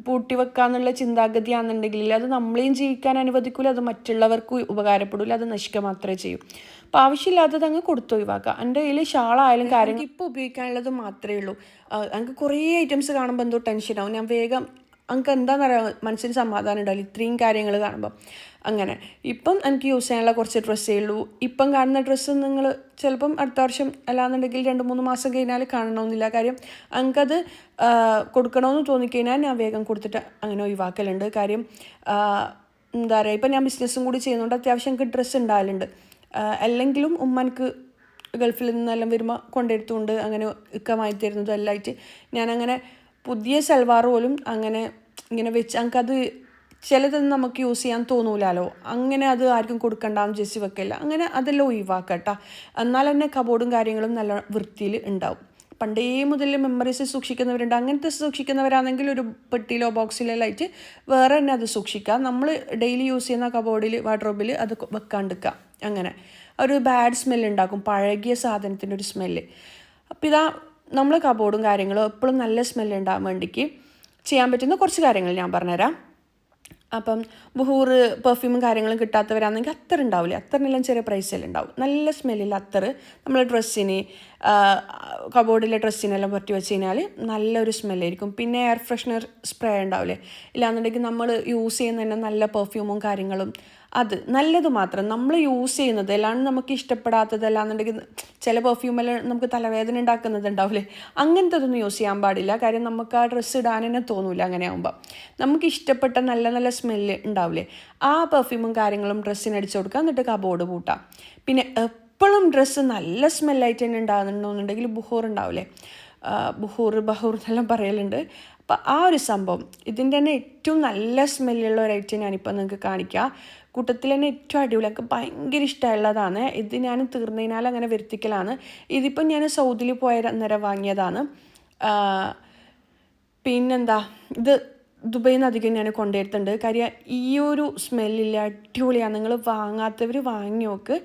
Speaker 1: പൂട്ടി വെക്കാന്നുള്ള ചിന്താഗതിയാണെന്നുണ്ടെങ്കിൽ അത് നമ്മളെയും ജീവിക്കാൻ അനുവദിക്കില്ല, അത് മറ്റുള്ളവർക്ക് ഉപകാരപ്പെടില്ല, അത് നശിക്കുക മാത്രമേ ചെയ്യൂ. അപ്പോൾ ആവശ്യമില്ലാത്തത് അങ്ങ് കൊടുത്തു ഒഴിവാക്കുക. എൻ്റെ കയ്യിൽ ഷാളായാലും കാര്യങ്ങൾ ഇപ്പോൾ ഉപയോഗിക്കാനുള്ളത് മാത്രമേ ഉള്ളൂ. എനിക്ക് കുറേ ഐറ്റംസ് കാണുമ്പോൾ എന്തോ ടെൻഷനാവും. ഞാൻ വേഗം നമുക്ക് എന്താണെന്ന് പറയുക മനസ്സിന് സമാധാനം ഉണ്ടാവില്ല ഇത്രയും കാര്യങ്ങൾ കാണുമ്പോൾ. അങ്ങനെ ഇപ്പം എനിക്ക് യൂസ് ചെയ്യാനുള്ള കുറച്ച് ഡ്രസ്സേ ഉള്ളൂ. ഇപ്പം കാണുന്ന ഡ്രസ്സ് നിങ്ങൾ ചിലപ്പം അടുത്ത വർഷം അല്ലാന്നുണ്ടെങ്കിൽ 2-3 മാസം കഴിഞ്ഞാൽ കാണണമെന്നില്ല. കാര്യം എനിക്കത് കൊടുക്കണമെന്ന് തോന്നിക്കഴിഞ്ഞാൽ ഞാൻ വേഗം കൊടുത്തിട്ട് അങ്ങനെ ഒഴിവാക്കലുണ്ട്. കാര്യം എന്താ പറയുക, ഇപ്പം ഞാൻ ബിസിനസ്സും കൂടി ചെയ്യുന്നതുകൊണ്ട് അത്യാവശ്യം എനിക്ക് ഡ്രസ്സ് ഉണ്ടാകലുണ്ട്. അല്ലെങ്കിലും ഉമ്മക്ക് ഗൾഫിൽ നിന്നെല്ലാം വരുമ്പോൾ കൊണ്ടെടുത്തുകൊണ്ട് അങ്ങനെ ഇക്കമായി തരുന്നതും എല്ലാം ആയിട്ട് ഞാനങ്ങനെ പുതിയ സൽവാർ പോലും അങ്ങനെ ഇങ്ങനെ വെച്ച് എനിക്കത് ചിലതൊന്നും നമുക്ക് യൂസ് ചെയ്യാൻ തോന്നൂലല്ലോ, അങ്ങനെ അത് ആർക്കും കൊടുക്കണ്ടെന്ന് ജസ്റ്റ് വെക്കില്ല. അങ്ങനെ അതെല്ലാം ഒഴിവാക്കട്ടോ. എന്നാൽ തന്നെ കബോർഡും കാര്യങ്ങളും നല്ല വൃത്തിയിൽ ഉണ്ടാവും. പണ്ടേ മുതൽ മെമ്മറീസ് സൂക്ഷിക്കുന്നവരുണ്ട്. അങ്ങനത്തെ സൂക്ഷിക്കുന്നവരാണെങ്കിൽ ഒരു പെട്ടിയിലോ ബോക്സിലെല്ലാം ആയിട്ട് വേറെ തന്നെ അത് സൂക്ഷിക്കുക. നമ്മൾ ഡെയിലി യൂസ് ചെയ്യുന്ന കബോർഡിൽ വാർഡ്രോബിൽ അത് വെക്കാണ്ടിരിക്കുക. അങ്ങനെ ഒരു ബാഡ് സ്മെല്ലുണ്ടാക്കും, പഴകിയ സാധനത്തിൻ്റെ ഒരു സ്മെല്ല്. അപ്പോൾ ഇതാ നമ്മൾ കബോർഡും കാര്യങ്ങളും എപ്പോഴും നല്ല സ്മെല്ല് ഉണ്ടാകാൻ വേണ്ടിക്ക് ചെയ്യാൻ പറ്റുന്ന കുറച്ച് കാര്യങ്ങൾ ഞാൻ പറഞ്ഞുതരാം. അപ്പം ബഹൂർ പെർഫ്യൂമും കാര്യങ്ങളും കിട്ടാത്തവരാണെങ്കിൽ അത്തർ ഉണ്ടാവില്ല, അത്തറിനെല്ലാം ചെറിയ പ്രൈസെല്ലാം ഉണ്ടാവും. നല്ല സ്മെല്ലില്ല അത്തർ നമ്മൾ ഡ്രസ്സിന് കബോർഡിലെ ഡ്രസ്സിനെല്ലാം പറ്റി വെച്ച് കഴിഞ്ഞാൽ നല്ലൊരു സ്മെല്ലായിരിക്കും. പിന്നെ എയർ ഫ്രഷ്നർ സ്പ്രേ ഉണ്ടാവില്ലേ, ഇല്ലാന്നുണ്ടെങ്കിൽ നമ്മൾ യൂസ് ചെയ്യുന്ന തന്നെ നല്ല പെർഫ്യൂമും കാര്യങ്ങളും അത് നല്ലത് മാത്രം നമ്മൾ യൂസ് ചെയ്യുന്നത്, അല്ലാണ്ട് നമുക്ക് ഇഷ്ടപ്പെടാത്തത്, അല്ലാന്നുണ്ടെങ്കിൽ ചില പെർഫ്യൂമെല്ലാം നമുക്ക് തലവേദന ഉണ്ടാക്കുന്നത് ഉണ്ടാവില്ലേ, അങ്ങനത്തെ അതൊന്നും യൂസ് ചെയ്യാൻ പാടില്ല. കാര്യം നമുക്ക് ആ ഡ്രസ്സ് ഇടാൻ തന്നെ തോന്നില്ല. അങ്ങനെ ആകുമ്പോൾ നമുക്ക് ഇഷ്ടപ്പെട്ട നല്ല നല്ല സ്മെല്ല് ഉണ്ടാവില്ലേ, ആ പെർഫ്യൂമും കാര്യങ്ങളും ഡ്രസ്സിന് അടിച്ചു കൊടുക്കുക, എന്നിട്ട് കബോർഡ് പൂട്ടാം. പിന്നെ എപ്പോഴും ഡ്രസ്സ് നല്ല സ്മെല്ലായിട്ട് തന്നെ ഉണ്ടാകുന്നുണ്ടെന്നുണ്ടെങ്കിൽ ബഹൂർ ഉണ്ടാവില്ലേ, ബഹൂർ എന്നെല്ലാം പറയലുണ്ട്. അപ്പോൾ ആ ഒരു സംഭവം ഇതിൻ്റെ തന്നെ ഏറ്റവും നല്ല സ്മെല്ലുള്ള ഒരു ഐറ്റം ഞാനിപ്പോൾ നിങ്ങൾക്ക് കാണിക്കാം. കൂട്ടത്തിൽ തന്നെ ഏറ്റവും അടിപൊളി, എനിക്ക് ഭയങ്കര ഇഷ്ടമുള്ളതാണ് ഇത്. ഞാൻ തീർന്നതിനാൽ അങ്ങനെ വരുത്തിക്കലാണ്. ഇതിപ്പം ഞാൻ സൗദിയിൽ പോയ അന്നേരം വാങ്ങിയതാണ്. പിന്നെന്താ, ഇത് ദുബൈയിൽ നിന്ന് അധികം ഞാൻ കൊണ്ടുവരുത്തുണ്ട്. കാര്യം ഈ ഒരു സ്മെല്ലില്ല, അടിപൊളിയാണ്. നിങ്ങൾ വാങ്ങാത്തവർ വാങ്ങി നോക്ക്,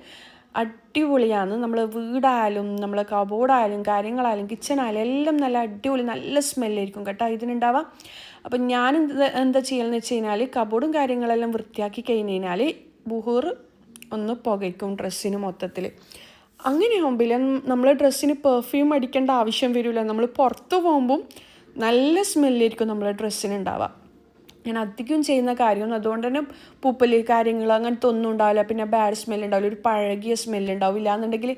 Speaker 1: അടിപൊളിയാണ്. നമ്മൾ വീടായാലും നമ്മൾ കബോർഡായാലും കാര്യങ്ങളായാലും കിച്ചണായാലും എല്ലാം നല്ല അടിപൊളി നല്ല സ്മെല്ലായിരിക്കും കേട്ടോ ഇതിനുണ്ടാവാം. അപ്പം ഞാൻ എന്താ ചെയ്യണമെന്ന് വെച്ച് കഴിഞ്ഞാൽ കബോർഡും കാര്യങ്ങളെല്ലാം വൃത്തിയാക്കി കഴിഞ്ഞ് കഴിഞ്ഞാൽ ബുഹൂർ ഒന്ന് പുകയ്ക്കും ഡ്രസ്സിന് മൊത്തത്തിൽ. അങ്ങനെയാകുമ്പോൾ നമ്മൾ ഡ്രസ്സിന് പെർഫ്യൂം അടിക്കേണ്ട ആവശ്യം വരില്ല. നമ്മൾ പുറത്ത് പോകുമ്പം നല്ല സ്മെല്ലായിരിക്കും നമ്മളെ ഡ്രസ്സിനുണ്ടാവുക. ഞാൻ അധികം ചെയ്യുന്ന കാര്യമൊന്നും അതുകൊണ്ട് തന്നെ പൂപ്പല് കാര്യങ്ങൾ അങ്ങനത്തെ ഒന്നും ഉണ്ടാവില്ല. പിന്നെ ബാഡ് സ്മെല്ല് ഉണ്ടാവില്ല, ഒരു പഴകിയ സ്മെല്ല് ഉണ്ടാവില്ല. എന്നുണ്ടെങ്കിൽ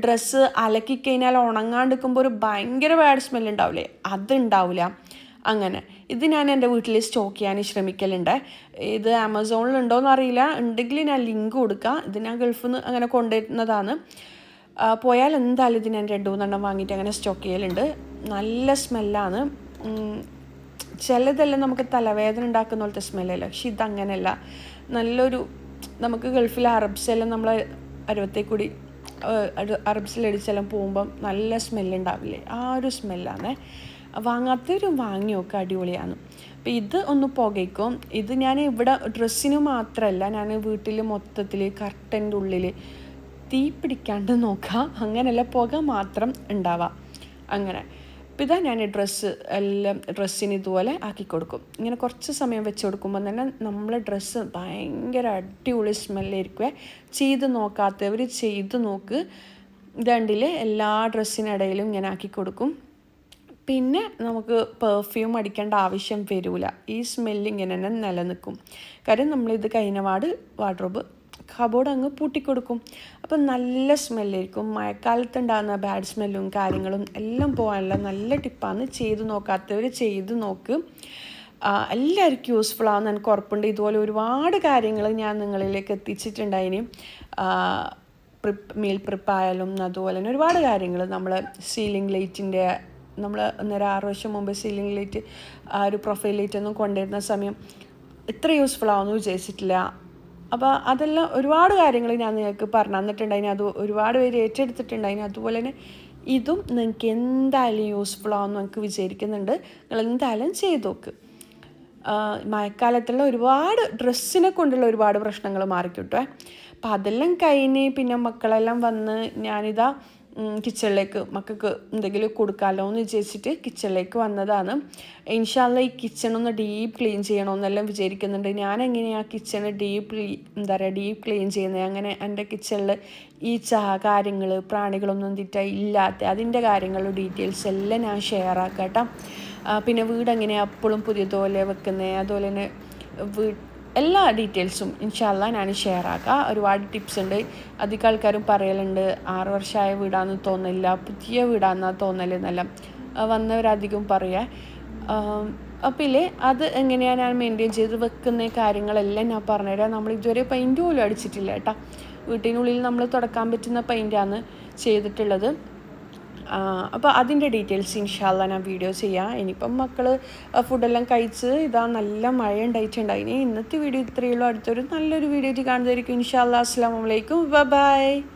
Speaker 1: ഡ്രസ്സ് അലക്കിക്കഴിഞ്ഞാൽ ഉണങ്ങാണ്ടിരിക്കുമ്പോൾ ഒരു ഭയങ്കര ബാഡ് സ്മെല്ല് ഉണ്ടാവില്ലേ, അതുണ്ടാവില്ല. അങ്ങനെ ഇത് ഞാൻ എൻ്റെ വീട്ടിൽ സ്റ്റോക്ക് ചെയ്യാൻ ശ്രമിക്കലുണ്ട്. ഇത് ആമസോണിലുണ്ടോയെന്ന് അറിയില്ല, ഉണ്ടെങ്കിൽ ഞാൻ ലിങ്ക് കൊടുക്കാം. ഇത് ഞാൻ ഗൾഫിൽ നിന്ന് അങ്ങനെ കൊണ്ടുവരുന്നതാണ്. പോയാൽ എന്തായാലും ഇത് ഞാൻ 2-3 വാങ്ങിയിട്ട് അങ്ങനെ സ്റ്റോക്ക് ചെയ്യലുണ്ട്. നല്ല സ്മെല്ലാണ്. ചിലതെല്ലാം നമുക്ക് തലവേദന ഉണ്ടാക്കുന്ന പോലത്തെ സ്മെല്ലല്ല, പക്ഷെ ഇതങ്ങനെയല്ല. നല്ലൊരു നമുക്ക് ഗൾഫിലെ അറബ്സെല്ലാം നമ്മൾ അരുവത്തേക്കൂടി അറബ്സിലടിച്ചെല്ലാം പോകുമ്പം നല്ല സ്മെല്ലുണ്ടാവില്ലേ, ആ ഒരു സ്മെല്ലാണ്. വാങ്ങാത്തവരും വാങ്ങി നോക്കുക, അടിപൊളിയാണ്. അപ്പോൾ ഇത് ഒന്ന് പുകയ്ക്കും. ഇത് ഞാൻ ഇവിടെ ഡ്രസ്സിന് മാത്രമല്ല, ഞാൻ വീട്ടിൽ മൊത്തത്തിൽ കർട്ടൻ്റെ ഉള്ളിൽ തീ പിടിക്കാണ്ട് നോക്കുക. അങ്ങനെയല്ല, പുക മാത്രം ഉണ്ടാവുക. അങ്ങനെ അപ്പോൾ ഇതാ ഞാൻ ഡ്രസ്സിന് ഇതുപോലെ ആക്കി കൊടുക്കും. ഇങ്ങനെ കുറച്ച് സമയം വെച്ച് കൊടുക്കുമ്പോൾ തന്നെ നമ്മളെ ഡ്രസ്സ് ഭയങ്കര അടിപൊളി സ്മെല്ലായിരിക്കുമേ. ചെയ്ത് നോക്കാത്തവർ ചെയ്ത് നോക്ക്. ഇതണ്ടിൽ എല്ലാ ഡ്രസ്സിനിടയിലും ഇങ്ങനെ ആക്കി കൊടുക്കും. പിന്നെ നമുക്ക് പെർഫ്യൂം അടിക്കേണ്ട ആവശ്യം വരില്ല. ഈ സ്മെല്ല് ഇങ്ങനെ തന്നെ നിലനിൽക്കും. കാര്യം നമ്മളിത് കഴിഞ്ഞപാട് വാർഡ്രോബ് കബോർഡ് അങ്ങ് പൂട്ടിക്കൊടുക്കും. അപ്പം നല്ല സ്മെല്ലായിരിക്കും. മഴക്കാലത്തുണ്ടാകുന്ന ബാഡ് സ്മെല്ലും കാര്യങ്ങളും എല്ലാം പോകാനുള്ള നല്ല ടിപ്പാണ്. ചെയ്ത് നോക്കാത്തവർ ചെയ്ത് നോക്ക്. എല്ലാവർക്കും യൂസ്ഫുൾ ആവുമെന്ന് എനിക്ക് ഉറപ്പുണ്ട്. ഇതുപോലെ ഒരുപാട് കാര്യങ്ങൾ ഞാൻ നിങ്ങളിലേക്ക് എത്തിച്ചിട്ടുണ്ടായിന്. മീൽ പ്രിപ്പായാലും അതുപോലെ തന്നെ ഒരുപാട് കാര്യങ്ങൾ. നമ്മൾ സീലിംഗ് ലൈറ്റിൻ്റെ നമ്മൾ അന്നേരം 6 വർഷം മുമ്പ് സീലിംഗ് ലൈറ്റ് ആ ഒരു പ്രൊഫൈൽ ലൈറ്റ് ഒന്നും കൊണ്ടുവരുന്ന സമയം ഇത്ര യൂസ്ഫുൾ ആവുമെന്ന് വിചാരിച്ചിട്ടില്ല. അപ്പോൾ അതെല്ലാം ഒരുപാട് കാര്യങ്ങൾ ഞാൻ നിങ്ങൾക്ക് പറഞ്ഞു തന്നിട്ടുണ്ടായിന്. അത് ഒരുപാട് പേര് ഏറ്റെടുത്തിട്ടുണ്ടായിന്. അതുപോലെ തന്നെ ഇതും നിങ്ങൾക്ക് എന്തായാലും യൂസ്ഫുൾ ആവുമെന്ന് എനിക്ക് വിചാരിക്കുന്നുണ്ട്. നിങ്ങൾ എന്തായാലും ചെയ്ത് നോക്ക്. മഴക്കാലത്തുള്ള ഒരുപാട് ഡ്രസ്സിനെ കൊണ്ടുള്ള ഒരുപാട് പ്രശ്നങ്ങൾ മാറിക്കിട്ടുമേ. അപ്പം അതെല്ലാം കഴിഞ്ഞ് പിന്നെ മക്കളെല്ലാം വന്ന് ഞാനിതാ കിച്ചണിലേക്ക് മക്കൾക്ക് എന്തെങ്കിലും കൊടുക്കാമല്ലോ എന്ന് വിചാരിച്ചിട്ട് കിച്ചണിലേക്ക് വന്നതാണ്. ഇൻഷാ അല്ലാ ഈ കിച്ചണൊന്ന് ഡീപ്പ് ക്ലീൻ ചെയ്യണമെന്നെല്ലാം വിചാരിക്കുന്നുണ്ട്. ഞാനെങ്ങനെയാണ് കിച്ചണ് ഡീപ്പ് ക്ലീൻ ചെയ്യുന്നത്, അങ്ങനെ എൻ്റെ കിച്ചണിൽ ഈ കാര്യങ്ങൾ പ്രാണികളൊന്നും ഇല്ലാത്ത അതിൻ്റെ കാര്യങ്ങൾ ഡീറ്റെയിൽസ് എല്ലാം ഞാൻ ഷെയർ ആക്കാം കേട്ടോ. പിന്നെ വീട് എങ്ങനെയാണ് എപ്പോഴും പുതിയതുപോലെ വെക്കുന്നത്, അതുപോലെ തന്നെ എല്ലാ ഡീറ്റെയിൽസും ഇൻഷാ അല്ലാ ഞാൻ ഷെയർ ആക്കാം. ഒരുപാട് ടിപ്സ് ഉണ്ട്. അധികം ആൾക്കാരും പറയലുണ്ട് 6 വർഷമായ വീടാണെന്ന് തോന്നില്ല, പുതിയ വീടാണെന്നാണ് തോന്നലെന്നെല്ലാം വന്നവരധികം പറയുക. അപ്പോൾ ഇല്ലേ അത് എങ്ങനെയാണ് ഞാൻ മെയിൻറ്റെയിൻ ചെയ്ത് വെക്കുന്ന കാര്യങ്ങളെല്ലാം ഞാൻ പറഞ്ഞുതരാം. നമ്മൾ ഇതുവരെ പെയിൻറ്റ് പോലും അടിച്ചിട്ടില്ല കേട്ടോ. വീട്ടിനുള്ളിൽ നമ്മൾ തുടക്കാൻ പറ്റുന്ന പെയിൻറ്റാണ് ചെയ്തിട്ടുള്ളത്. അപ്പോൾ അതിൻ്റെ ഡീറ്റെയിൽസ് ഇൻഷാ അല്ലാ ഞാൻ വീഡിയോ ചെയ്യാം. ഇനിയിപ്പം മക്കൾ ഫുഡെല്ലാം കഴിച്ച് ഇതാ നല്ല മഴ ഉണ്ടായിട്ടുണ്ടായിന്. ഇന്നത്തെ വീഡിയോ ഇത്രയേ ഉള്ളൂ. അടുത്തൊരു നല്ലൊരു വീഡിയോ കാണുന്നതായിരിക്കും ഇൻഷാ അല്ലാ. അസ്സലാമു അലൈക്കും, ബൈ.